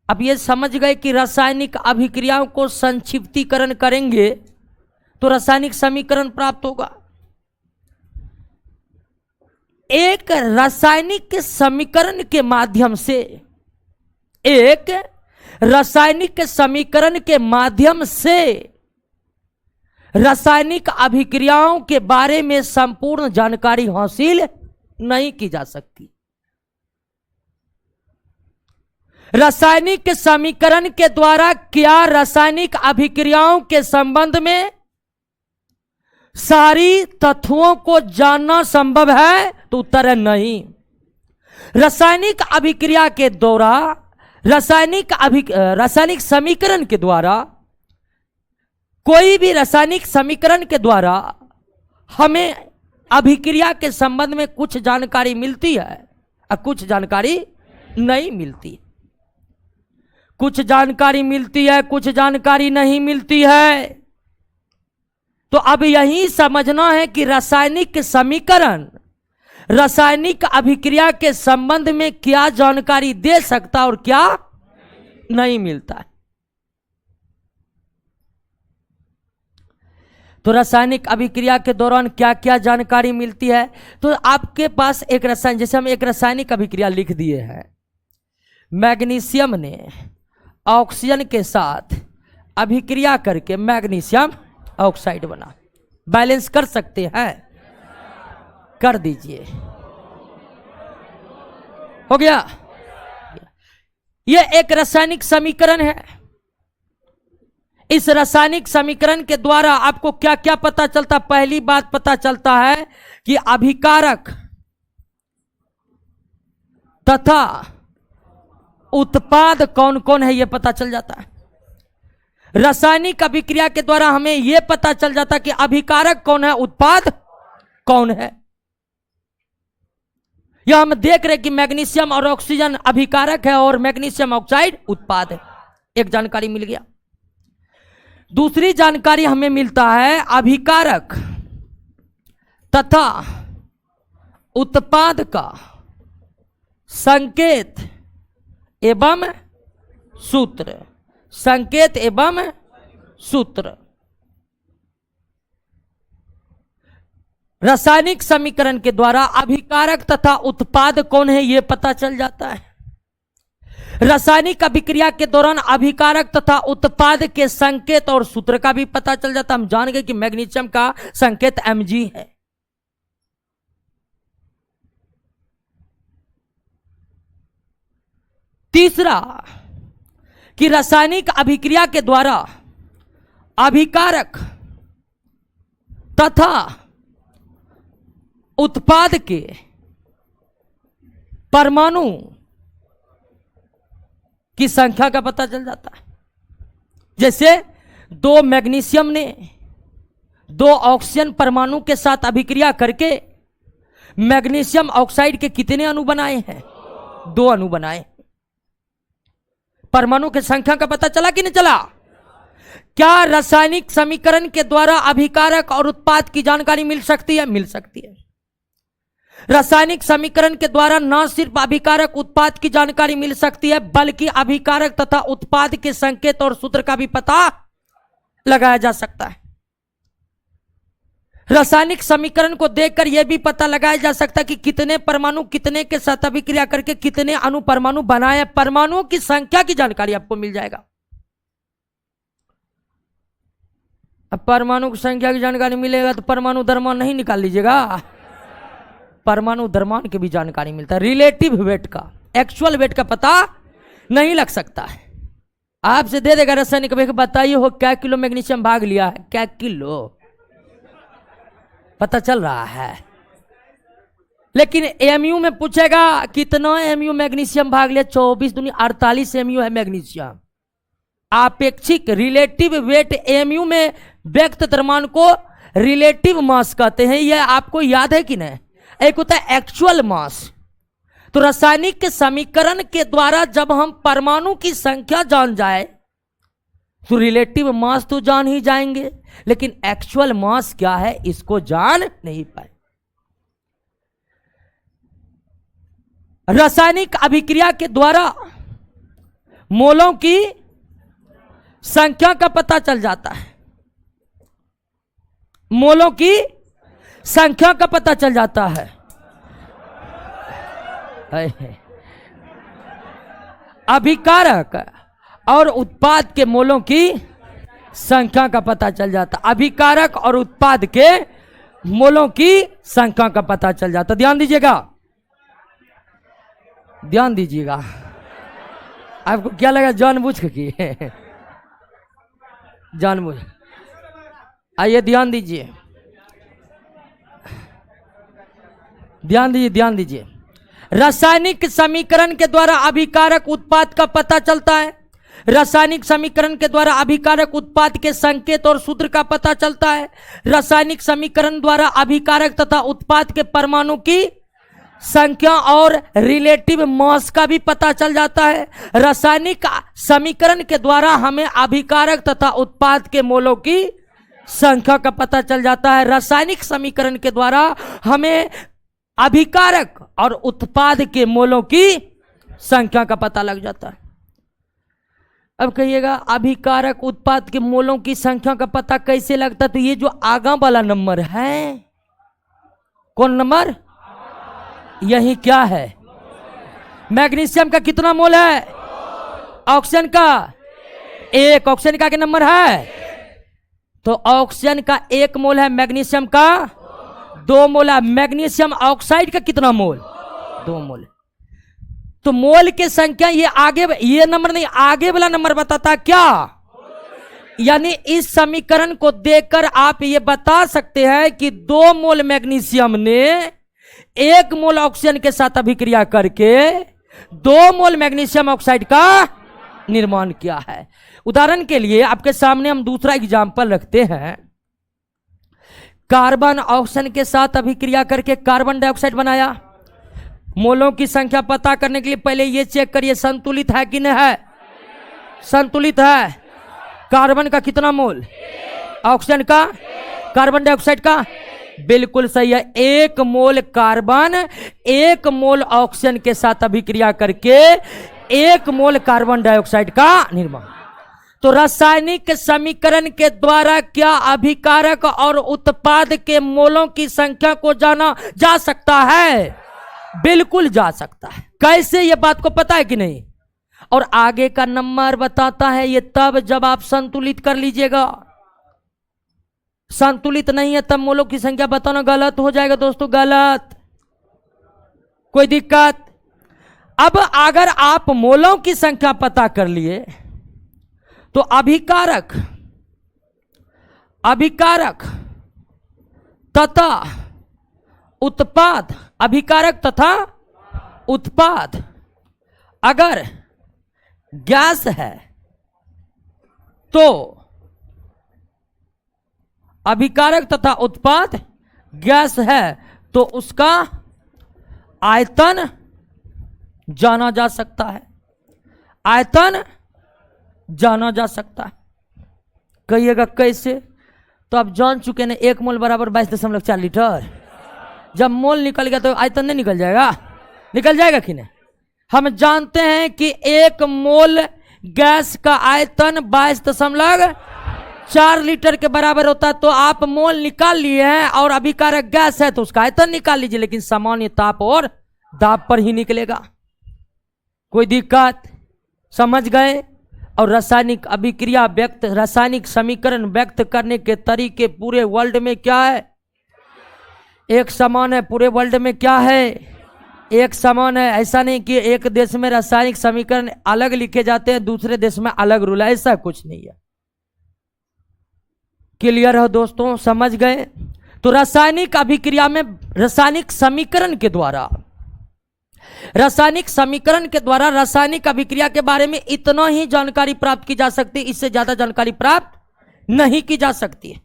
अब ये समझ गए कि रासायनिक अभिक्रियाओं को संक्षिप्तीकरण करेंगे तो रासायनिक समीकरण प्राप्त होगा। एक रासायनिक समीकरण के माध्यम से, एक रासायनिक समीकरण के माध्यम से रासायनिक अभिक्रियाओं के बारे में संपूर्ण जानकारी हासिल नहीं की जा सकती। रासायनिक समीकरण के द्वारा क्या रासायनिक अभिक्रियाओं के संबंध में सारी तत्वों को जानना संभव है? तो उत्तर है नहीं। रासायनिक अभिक्रिया के द्वारा, रासायनिक समीकरण के द्वारा, कोई भी रासायनिक समीकरण के द्वारा हमें अभिक्रिया के संबंध में कुछ जानकारी मिलती है और कुछ जानकारी नहीं मिलती। कुछ जानकारी मिलती है, कुछ जानकारी नहीं मिलती है। तो अब यही समझना है कि रासायनिक समीकरण रासायनिक अभिक्रिया के संबंध में क्या जानकारी दे सकता और क्या नहीं मिलता है। तो रासायनिक अभिक्रिया के दौरान क्या क्या जानकारी मिलती है? तो आपके पास एक रसायन, जैसे हम एक रासायनिक अभिक्रिया लिख दिए हैं, मैग्नीशियम ने ऑक्सीजन के साथ अभिक्रिया करके मैग्नीशियम ऑक्साइड बना। बैलेंस कर सकते हैं? कर दीजिए। हो गया। यह एक रासायनिक समीकरण है। इस रासायनिक समीकरण के द्वारा आपको क्या क्या पता चलता? पहली बात पता चलता है कि अभिकारक तथा उत्पाद कौन कौन है, यह पता चल जाता है। रासायनिक अभिक्रिया के द्वारा हमें यह पता चल जाता है कि अभिकारक कौन है, उत्पाद कौन है। यह हम देख रहे कि मैग्नीशियम और ऑक्सीजन अभिकारक है और मैग्नीशियम ऑक्साइड उत्पाद है। एक जानकारी मिल गया। दूसरी जानकारी हमें मिलता है अभिकारक तथा उत्पाद का संकेत एवं सूत्र। संकेत एवं सूत्र। रासायनिक समीकरण के द्वारा अभिकारक तथा उत्पाद कौन है यह पता चल जाता है। रासायनिक अभिक्रिया के दौरान अभिकारक तथा उत्पाद के संकेत और सूत्र का भी पता चल जाता। हम जान गए कि मैग्नीशियम का संकेत Mg है। तीसरा कि रासायनिक अभिक्रिया के द्वारा अभिकारक तथा उत्पाद के परमाणु की संख्या का पता चल जाता है। जैसे 2 मैग्नीशियम ने 2 ऑक्सीजन परमाणु के साथ अभिक्रिया करके मैग्नीशियम ऑक्साइड के कितने अणु बनाए हैं? 2 अणु बनाए। परमाणु की संख्या का पता चला कि नहीं चला? क्या रासायनिक समीकरण के द्वारा अभिकारक और उत्पाद की जानकारी मिल सकती है? मिल सकती है। रासायनिक समीकरण के द्वारा न सिर्फ अभिकारक उत्पाद की जानकारी मिल सकती है, बल्कि अभिकारक तथा उत्पाद के संकेत और सूत्र का भी पता लगाया जा सकता है। रासायनिक समीकरण को देखकर यह भी पता लगाया जा सकता है कि कितने परमाणु कितने के साथ अभिक्रिया करके कितने अणु परमाणु बनाए। परमाणुओं की संख्या की जानकारी आपको मिल जाएगा। अब परमाणु की संख्या की जानकारी मिलेगा तो परमाणु द्रव्यमान नहीं निकाल लीजिएगा। परमाणु द्रव्यमान की भी जानकारी मिलता है। रिलेटिव वेट का, एक्चुअल वेट का पता नहीं लग सकता है। आपसे दे देगा रासायनिक वेट, बताइए हो क्या किलो मैग्नीशियम भाग लिया है, क्या किलो, पता चल रहा है। लेकिन एमयू में पूछेगा कितना एमयू मैग्नीशियम भाग लिया, 24 दूनी 48 एमयू है मैग्नीशियम। आपेक्षिक रिलेटिव वेट एमयू में व्यक्त द्रव्यमान को रिलेटिव मास कहते हैं। यह आपको याद है कि नहीं? एक होता है एक्चुअल मास। तो रासायनिक समीकरण के द्वारा जब हम परमाणु की संख्या जान जाए तो रिलेटिव मास तो जान ही जाएंगे, लेकिन एक्चुअल मास क्या है इसको जान नहीं पाए। रासायनिक अभिक्रिया के द्वारा मोलों की संख्या का पता चल जाता है। मोलों की संख्या का पता चल जाता है। अभिकारक और उत्पाद के मोलों की संख्या का पता चल जाता। अभिकारक और उत्पाद के मोलों की संख्या का पता चल जाता। ध्यान दीजिएगा, ध्यान दीजिएगा। आपको क्या लगा जानबूझ के किए? जानबूझ। आइए ध्यान दीजिए, ध्यान दीजिए, ध्यान दीजिए। रासायनिक समीकरण के द्वारा अभिकारक उत्पाद का पता चलता है। रासायनिक समीकरण के द्वारा अभिकारक उत्पाद के संकेत और सूत्र का पता चलता है। रासायनिक समीकरण द्वारा अभिकारक तथा उत्पाद के परमाणु की संख्या और रिलेटिव मास का भी पता चल जाता है। रासायनिक समीकरण के द्वारा हमें अभिकारक तथा उत्पाद के मोलों की संख्या का पता चल जाता है। रासायनिक समीकरण के द्वारा हमें अभिकारक और उत्पाद के मोलों की संख्या का पता लग जाता है। अब कहिएगा अभिकारक उत्पाद के मोलों की संख्या का पता कैसे लगता? तो ये जो आगा वाला नंबर है, कौन नंबर? यही क्या है? मैग्नीशियम का कितना मोल है? ऑक्सीजन का 1। ऑक्सीजन का क्या नंबर है? तो ऑक्सीजन का 1 मोल है, मैग्नीशियम का 2 मोल है। मैग्नीशियम ऑक्साइड का कितना मोल? 2 मोल। तो मोल की संख्या ये आगे, ये नंबर नहीं, आगे वाला नंबर बताता क्या? यानी इस समीकरण को देखकर आप ये बता सकते हैं कि 2 मोल मैग्नीशियम ने 1 मोल ऑक्सीजन के साथ अभिक्रिया करके 2 मोल मैग्नीशियम ऑक्साइड का निर्माण किया है। उदाहरण के लिए आपके सामने हम दूसरा एग्जाम्पल रखते हैं। कार्बन ऑक्सीजन के साथ अभिक्रिया करके कार्बन डाइऑक्साइड बनाया। मोलों की संख्या पता करने के लिए पहले ये चेक करिए संतुलित है कि नहीं है। संतुलित है। कार्बन का कितना मोल? ऑक्सीजन का? कार्बन डाइऑक्साइड का? बिल्कुल सही है। 1 मोल कार्बन 1 मोल ऑक्सीजन के साथ अभिक्रिया करके 1 मोल कार्बन डाइऑक्साइड का निर्माण। तो रासायनिक समीकरण के द्वारा क्या अभिकारक और उत्पाद के मोलों की संख्या को जाना जा सकता है? बिल्कुल जा सकता है। कैसे? ये बात को पता है कि नहीं? और आगे का नंबर बताता है ये तब जब आप संतुलित कर लीजिएगा। संतुलित नहीं है तब मोलों की संख्या बताना गलत हो जाएगा दोस्तों, गलत। कोई दिक्कत? अब अगर आप मोलों की संख्या पता कर लिए तो अभिकारक तथा उत्पाद, अभिकारक तथा उत्पाद अगर गैस है तो अभिकारक तथा उत्पाद गैस है तो उसका आयतन जाना जा सकता है, आयतन जाना जा सकता है। कहिएगा कैसे? तो आप जान चुके हैं 1 मोल बराबर 22.4 लीटर। जब मोल निकल गया तो आयतन नहीं निकल जाएगा? निकल जाएगा कि नहीं? हम जानते हैं कि 1 मोल गैस का आयतन 22.4 लीटर के बराबर होता है। तो आप मोल निकाल लिए हैं और अभिकारक गैस है तो उसका आयतन निकाल लीजिए, लेकिन सामान्य ताप और दाब पर ही निकलेगा। कोई दिक्कत? समझ गए? और रासायनिक अभिक्रिया व्यक्त, रासायनिक समीकरण व्यक्त करने के तरीके पूरे वर्ल्ड में क्या है? एक समान है। पूरे वर्ल्ड में क्या है? एक समान है। ऐसा नहीं कि एक देश में रासायनिक समीकरण अलग लिखे जाते हैं, दूसरे देश में अलग रूल है, ऐसा कुछ नहीं है। क्लियर हो दोस्तों? समझ गए? तो रासायनिक अभिक्रिया में रासायनिक समीकरण के द्वारा रासायनिक अभिक्रिया के बारे में इतना ही जानकारी प्राप्त की जा सकती है, इससे ज्यादा जानकारी प्राप्त नहीं की जा सकती है।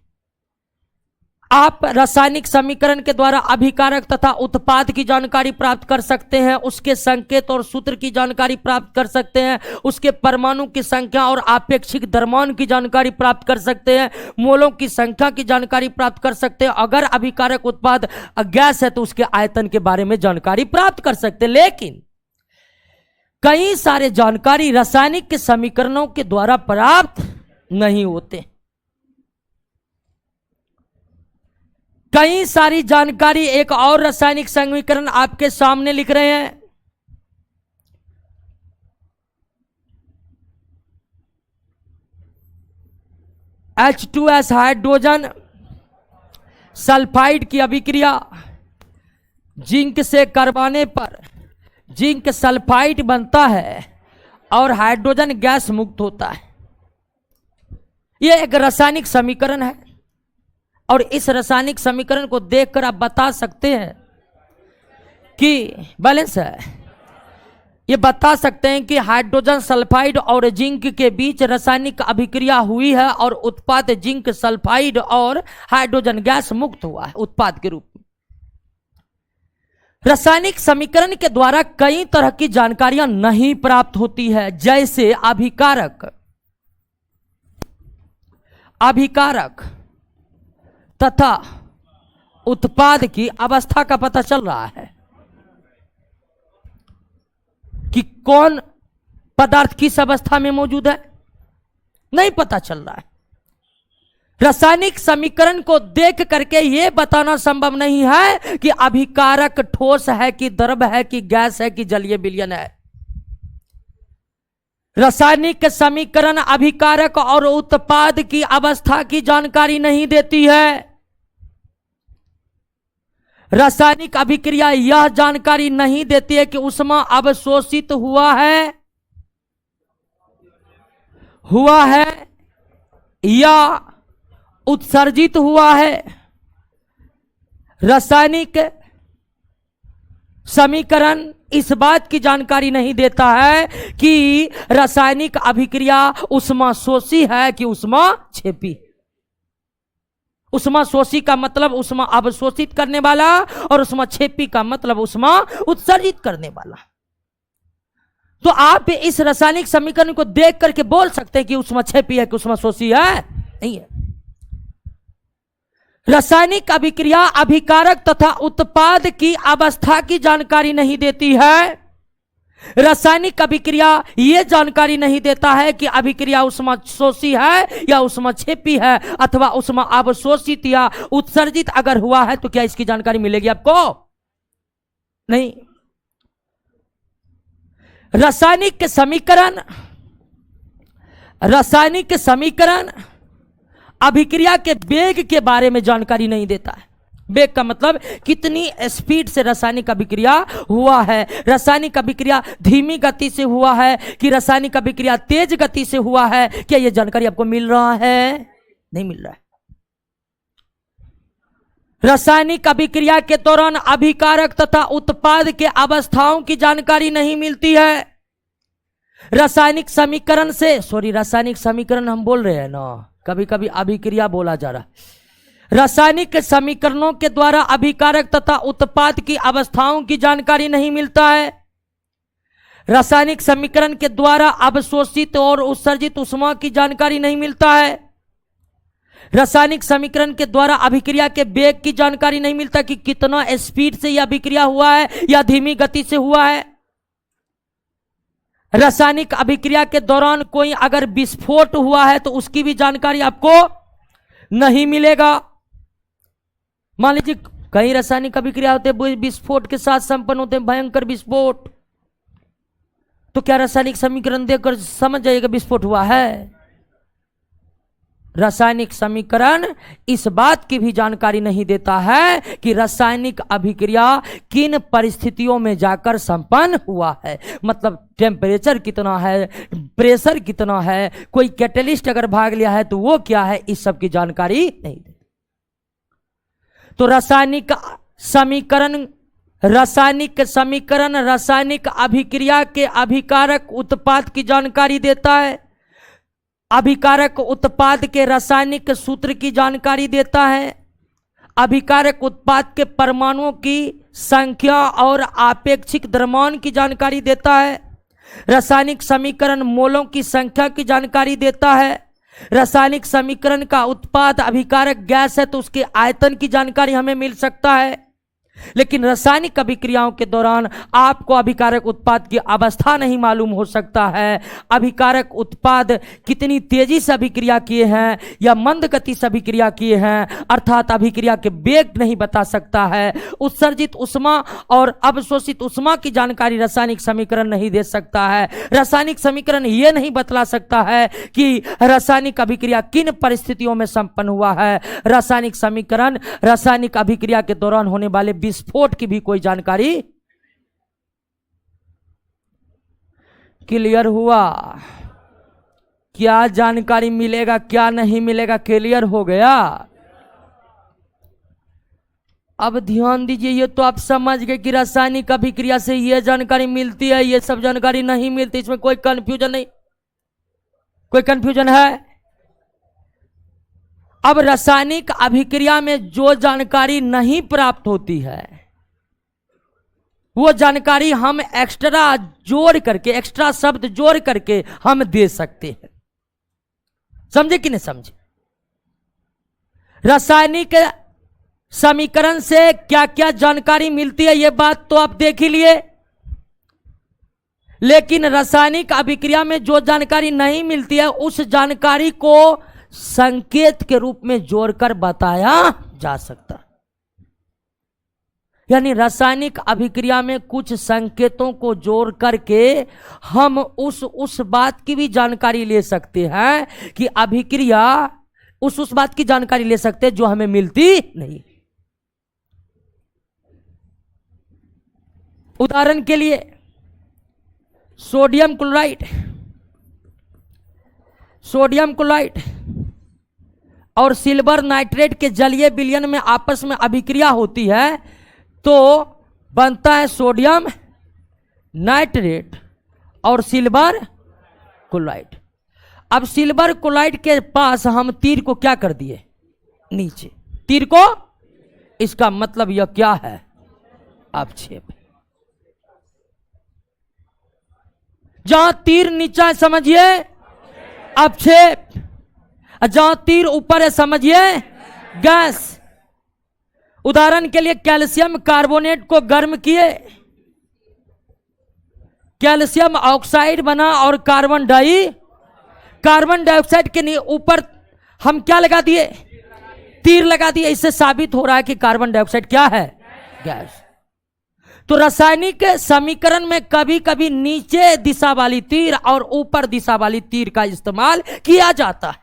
आप रासायनिक समीकरण के द्वारा अभिकारक तथा उत्पाद की जानकारी प्राप्त कर सकते हैं, उसके संकेत और सूत्र की जानकारी प्राप्त कर सकते हैं, उसके परमाणु की संख्या और आपेक्षिक द्रव्यमान की जानकारी प्राप्त कर सकते हैं, मोलों की संख्या की जानकारी प्राप्त कर सकते हैं। अगर अभिकारक उत्पाद गैस है तो उसके आयतन के बारे में जानकारी प्राप्त कर सकते हैं। लेकिन कई सारे जानकारी रासायनिक के समीकरणों के द्वारा प्राप्त नहीं होते। कई सारी जानकारी एक और रासायनिक समीकरण आपके सामने लिख रहे हैं। H2S हाइड्रोजन सल्फाइड की अभिक्रिया जिंक से करवाने पर जिंक सल्फाइड बनता है और हाइड्रोजन गैस मुक्त होता है। यह एक रासायनिक समीकरण है और इस रासायनिक समीकरण को देखकर आप बता सकते हैं कि बैलेंस है। ये बता सकते हैं कि हाइड्रोजन सल्फाइड और जिंक के बीच रासायनिक अभिक्रिया हुई है और उत्पाद जिंक सल्फाइड और हाइड्रोजन गैस मुक्त हुआ है उत्पाद के रूप में। रासायनिक समीकरण के द्वारा कई तरह की जानकारियां नहीं प्राप्त होती है, जैसे अभिकारक तथा उत्पाद की अवस्था का पता चल रहा है कि कौन पदार्थ किस अवस्था में मौजूद है, नहीं पता चल रहा है। रासायनिक समीकरण को देख करके यह बताना संभव नहीं है कि अभिकारक ठोस है कि द्रव है कि गैस है कि जलीय विलयन है। रासायनिक समीकरण अभिकारक और उत्पाद की अवस्था की जानकारी नहीं देती है। रासायनिक अभिक्रिया यह जानकारी नहीं देती है कि ऊष्मा अवशोषित हुआ है या उत्सर्जित हुआ है। रासायनिक समीकरण इस बात की जानकारी नहीं देता है कि रासायनिक अभिक्रिया ऊष्माशोषी है कि ऊष्माक्षेपी। ऊष्माशोषी का मतलब ऊष्मा अवशोषित करने वाला और ऊष्माक्षेपी का मतलब ऊष्मा उत्सर्जित करने वाला। तो आप इस रासायनिक समीकरण को देख करके बोल सकते हैं कि ऊष्माक्षेपी है कि ऊष्माशोषी है? नहीं है। रासायनिक अभिक्रिया अभिकारक तथा उत्पाद की अवस्था की जानकारी नहीं देती है। रासायनिक अभिक्रिया यह जानकारी नहीं देता है कि अभिक्रिया ऊष्माशोषी है या ऊष्माक्षेपी है अथवा ऊष्मा अवशोषित या उत्सर्जित अगर हुआ है तो क्या इसकी जानकारी मिलेगी आपको? नहीं। रासायनिक समीकरण अभिक्रिया के वेग के बारे में जानकारी नहीं देता है। वेग का मतलब कितनी स्पीड से रासायनिक अभिक्रिया हुआ है। रासायनिक अभिक्रिया धीमी गति से हुआ है कि रासायनिक अभिक्रिया तेज गति से हुआ है, क्या यह जानकारी आपको मिल रहा है? नहीं मिल रहा है। रासायनिक अभिक्रिया के दौरान अभिकारक तथा उत्पाद के अवस्थाओं की जानकारी नहीं मिलती है। रासायनिक समीकरण से, रासायनिक समीकरण हम बोल रहे हैं ना, कभी कभी अभिक्रिया बोला जा रहा है। रासायनिक समीकरणों के द्वारा अभिकारक तथा उत्पाद की अवस्थाओं की जानकारी नहीं मिलता है। रासायनिक समीकरण के द्वारा अवशोषित और उत्सर्जित ऊष्मा की जानकारी नहीं मिलता है। रासायनिक समीकरण के द्वारा अभिक्रिया के वेग की जानकारी नहीं मिलता कि कितना स्पीड से यह अभिक्रिया हुआ है या धीमी गति से हुआ है। रासायनिक अभिक्रिया के दौरान कोई अगर विस्फोट हुआ है तो उसकी भी जानकारी आपको नहीं मिलेगा। मान लीजिए कई रासायनिक अभिक्रिया होते हैं विस्फोट के साथ संपन्न होते हैं, भयंकर विस्फोट, तो क्या रासायनिक समीकरण देखकर समझ जाइएगा विस्फोट हुआ है? रासायनिक समीकरण इस बात की भी जानकारी नहीं देता है कि रासायनिक अभिक्रिया किन परिस्थितियों में जाकर संपन्न हुआ है, मतलब टेम्परेचर कितना है, प्रेशर कितना है, कोई कैटलिस्ट अगर भाग लिया है तो वो क्या है, इस सब की जानकारी नहीं देता। तो रासायनिक समीकरण रासायनिक अभिक्रिया के अभिकारक उत्पाद की जानकारी देता है, अभिकारक उत्पाद के रासायनिक सूत्र की जानकारी देता है, अभिकारक उत्पाद के परमाणुओं की संख्या और आपेक्षिक द्रव्यमान की जानकारी देता है, रासायनिक समीकरण मोलों की संख्या की जानकारी देता है, रासायनिक समीकरण का उत्पाद अभिकारक गैस है तो उसके आयतन की जानकारी हमें मिल सकता है। लेकिन रासायनिक अभिक्रियाओं के दौरान आपको अभिकारक उत्पाद की अवस्था नहीं मालूम हो सकता है, अभिकारक उत्पाद कितनी तेजी से अभिक्रिया किए हैं या मंद गति से अभिक्रिया किए हैं, अर्थात अभिक्रिया के वेग नहीं बता सकता है। उत्सर्जित ऊष्मा और अवशोषित ऊष्मा की जानकारी रासायनिक समीकरण नहीं दे सकता है। रासायनिक समीकरण यह नहीं बतला सकता है कि रासायनिक अभिक्रिया किन परिस्थितियों में संपन्न हुआ है। रासायनिक समीकरण रासायनिक अभिक्रिया के दौरान होने वाले विस्फोट की भी कोई जानकारी। क्लियर हुआ? क्या जानकारी मिलेगा क्या नहीं मिलेगा, क्लियर हो गया? अब ध्यान दीजिए, ये तो आप समझ गए कि रासायनिक अभिक्रिया से ये जानकारी मिलती है, ये सब जानकारी नहीं मिलती, इसमें कोई कंफ्यूजन नहीं। कोई कंफ्यूजन है? अब रासायनिक अभिक्रिया में जो जानकारी नहीं प्राप्त होती है वो जानकारी हम एक्स्ट्रा जोड़ करके, एक्स्ट्रा शब्द जोड़ करके हम दे सकते हैं। समझे कि नहीं समझे? रासायनिक समीकरण से क्या क्या जानकारी मिलती है ये बात तो आप देख ही लिए, लेकिन रासायनिक अभिक्रिया में जो जानकारी नहीं मिलती है उस जानकारी को संकेत के रूप में जोड़कर बताया जा सकता। यानी रासायनिक अभिक्रिया में कुछ संकेतों को जोड़ करके हम उस बात की भी जानकारी ले सकते हैं कि अभिक्रिया उस बात की जानकारी ले सकते हैं जो हमें मिलती नहीं। उदाहरण के लिए सोडियम क्लोराइड और सिल्वर नाइट्रेट के जलीय विलयन में आपस में अभिक्रिया होती है तो बनता है सोडियम नाइट्रेट और सिल्वर क्लोराइड। अब सिल्वर क्लोराइड के पास हम तीर को क्या कर दिए, नीचे तीर को, इसका मतलब यह क्या है, अपक्षेप। जहां तीर नीचा है समझिए अपक्षेप, जहां तीर ऊपर है समझिए गैस। उदाहरण के लिए कैल्शियम कार्बोनेट को गर्म किए, कैल्शियम ऑक्साइड बना और कार्बन डाइऑक्साइड के ऊपर हम क्या लगा दिए, तीर लगा दिए। इससे साबित हो रहा है कि कार्बन डाइऑक्साइड क्या है, गैस। तो रासायनिक समीकरण में कभी कभी नीचे दिशा वाली तीर और ऊपर दिशा वाली तीर का इस्तेमाल किया जाता है।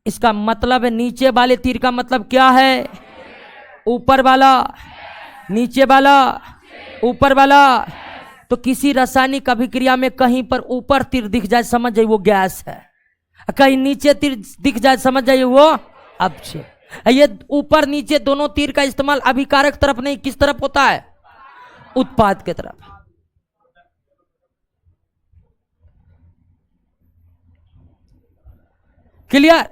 इसका मतलब नीचे वाले तीर का मतलब क्या है, ऊपर वाला, नीचे वाला, ऊपर वाला। तो किसी रासायनिक अभिक्रिया में कहीं पर ऊपर तीर दिख जाए समझ जाइए वो गैस है, कहीं नीचे तीर दिख जाए समझ जाइए वो अपक्षेप। ये ऊपर नीचे दोनों तीर का इस्तेमाल अभिकारक तरफ नहीं, किस तरफ होता है? उत्पाद के तरफ। क्लियर?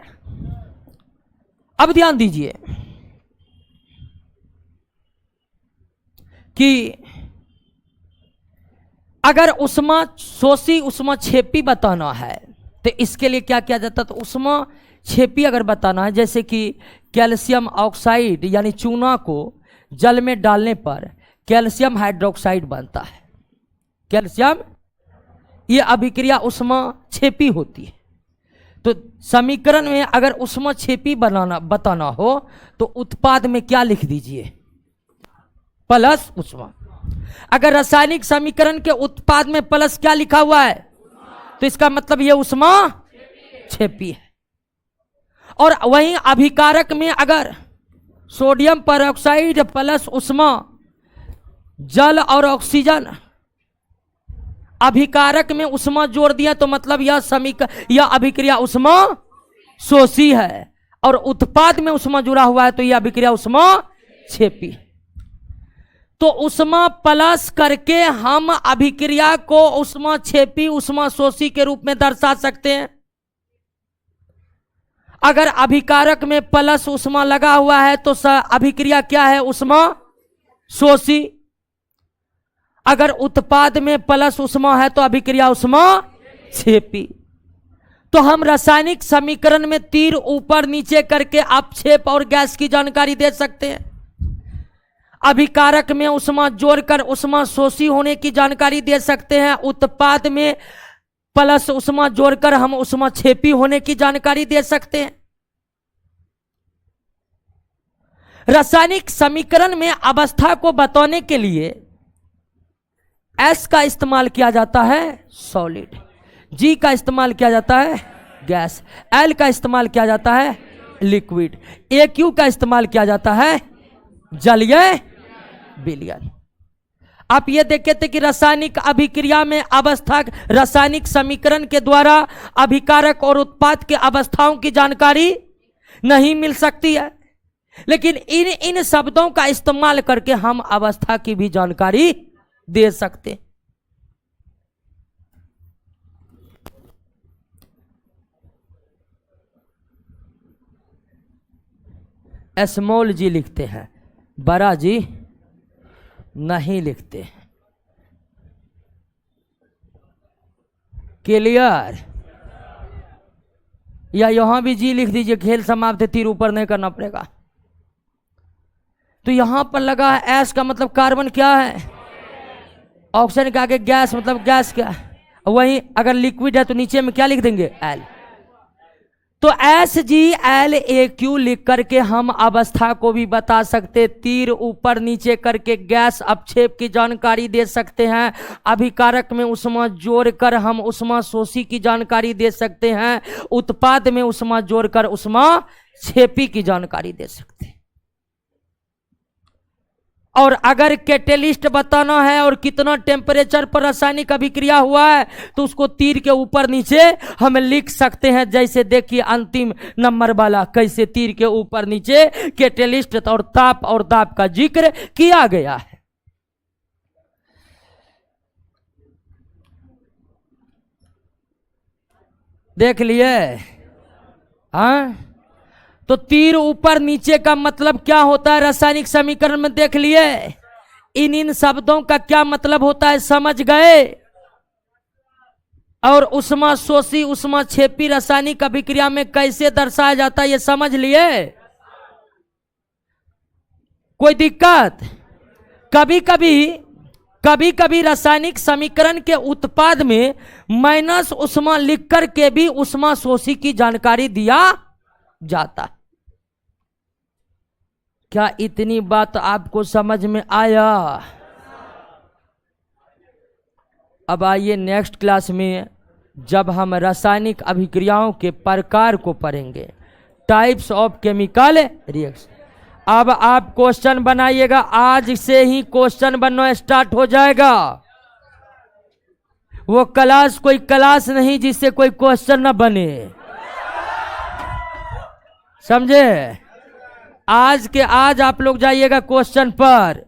अब ध्यान दीजिए कि अगर उष्मा शोषी उष्मा छेपी बताना है तो इसके लिए क्या किया जाता है? तो उष्मा छेपी अगर बताना है, जैसे कि कैल्शियम ऑक्साइड यानी चूना को जल में डालने पर कैल्शियम हाइड्रोक्साइड बनता है। कैल्शियम, ये अभिक्रिया उष्मा छेपी होती है। तो समीकरण में अगर उष्मा छेपी बताना हो तो उत्पाद में क्या लिख दीजिए? प्लस उष्मा। अगर रासायनिक समीकरण के उत्पाद में प्लस क्या लिखा हुआ है तो इसका मतलब ये उष्मा छेपी है। और वहीं अभिकारक में अगर सोडियम परऑक्साइड प्लस उष्मा जल और ऑक्सीजन, अभिकारक में उष्मा जोड़ दिया तो मतलब यह अभिक्रिया उष्मा शोषी है, और उत्पाद में उष्मा जुड़ा हुआ है तो यह अभिक्रिया उष्मा छेपी। तो उष्मा प्लस करके हम अभिक्रिया को उष्मा छेपी उष्मा शोषी के रूप में दर्शा सकते हैं। अगर अभिकारक में प्लस उष्मा लगा हुआ है तो अभिक्रिया क्या है? उष्मा शोषी। अगर उत्पाद में प्लस उष्मा है तो अभिक्रिया उष्मा छेपी। तो हम रासायनिक समीकरण में तीर ऊपर नीचे करके अपक्षेप और गैस की जानकारी दे सकते हैं। अभिकारक में उष्मा जोड़कर उष्मा शोषी होने की जानकारी दे सकते हैं। उत्पाद में प्लस उष्मा जोड़कर हम उष्मा छेपी होने की जानकारी दे सकते हैं। रासायनिक समीकरण में अवस्था को बताने के लिए S का इस्तेमाल किया जाता है सॉलिड, G का इस्तेमाल किया जाता है गैस, L का इस्तेमाल किया जाता है लिक्विड, AQ का इस्तेमाल किया जाता है जलीय विलयन। आप ये देखे थे कि रासायनिक अभिक्रिया में अवस्था रासायनिक समीकरण के द्वारा अभिकारक और उत्पाद के अवस्थाओं की जानकारी नहीं मिल सकती है, लेकिन इन शब्दों का इस्तेमाल करके हम अवस्था की भी जानकारी दे सकते। स्मॉल जी लिखते हैं, बड़ा जी नहीं लिखते। क्लियर? या यहां भी जी लिख दीजिए, खेल समाप्त, तीर ऊपर नहीं करना पड़ेगा। तो यहां पर लगा है एस का मतलब कार्बन क्या है? ऑक्सीजन के आगे गैस मतलब गैस क्या है? वहीं अगर लिक्विड है तो नीचे में क्या लिख देंगे? एल। तो SgLAQ लिख करके हम अवस्था को भी बता सकते, तीर ऊपर नीचे करके गैस अपक्षेप की जानकारी दे सकते हैं, अभिकारक में उष्मा जोड़कर हम उष्मा शोषी की जानकारी दे सकते हैं, उत्पाद में उष्मा जोड़कर उष्मा छेपी की जानकारी दे सकते हैं। और अगर कैटेलिस्ट बताना है और कितना टेम्परेचर पर रासायनिक अभिक्रिया हुआ है तो उसको तीर के ऊपर नीचे हम लिख सकते हैं। जैसे देखिए अंतिम नंबर वाला कैसे तीर के ऊपर नीचे कैटेलिस्ट और दाब का जिक्र किया गया है। देख लिए? हाँ, तो तीर ऊपर नीचे का मतलब क्या होता है रासायनिक समीकरण में देख लिए। इन शब्दों का क्या मतलब होता है समझ गए। और उष्मा शोषी उष्मा छेपी रासायनिक अभिक्रिया में कैसे दर्शाया जाता है ये समझ लिए। कोई दिक्कत? कभी कभी रासायनिक समीकरण के उत्पाद में माइनस उष्मा लिख कर के भी उष्मा शोषी की जानकारी दिया जाता। क्या इतनी बात आपको समझ में आया? अब आइए नेक्स्ट क्लास में जब हम रासायनिक अभिक्रियाओं के प्रकार को पढ़ेंगे, टाइप्स ऑफ केमिकल रिएक्शन। अब आप क्वेश्चन बनाइएगा, आज से ही क्वेश्चन बनना स्टार्ट हो जाएगा। वो क्लास कोई क्लास नहीं जिससे कोई क्वेश्चन ना बने, समझे? आज के आज आप लोग जाइएगा क्वेश्चन पर।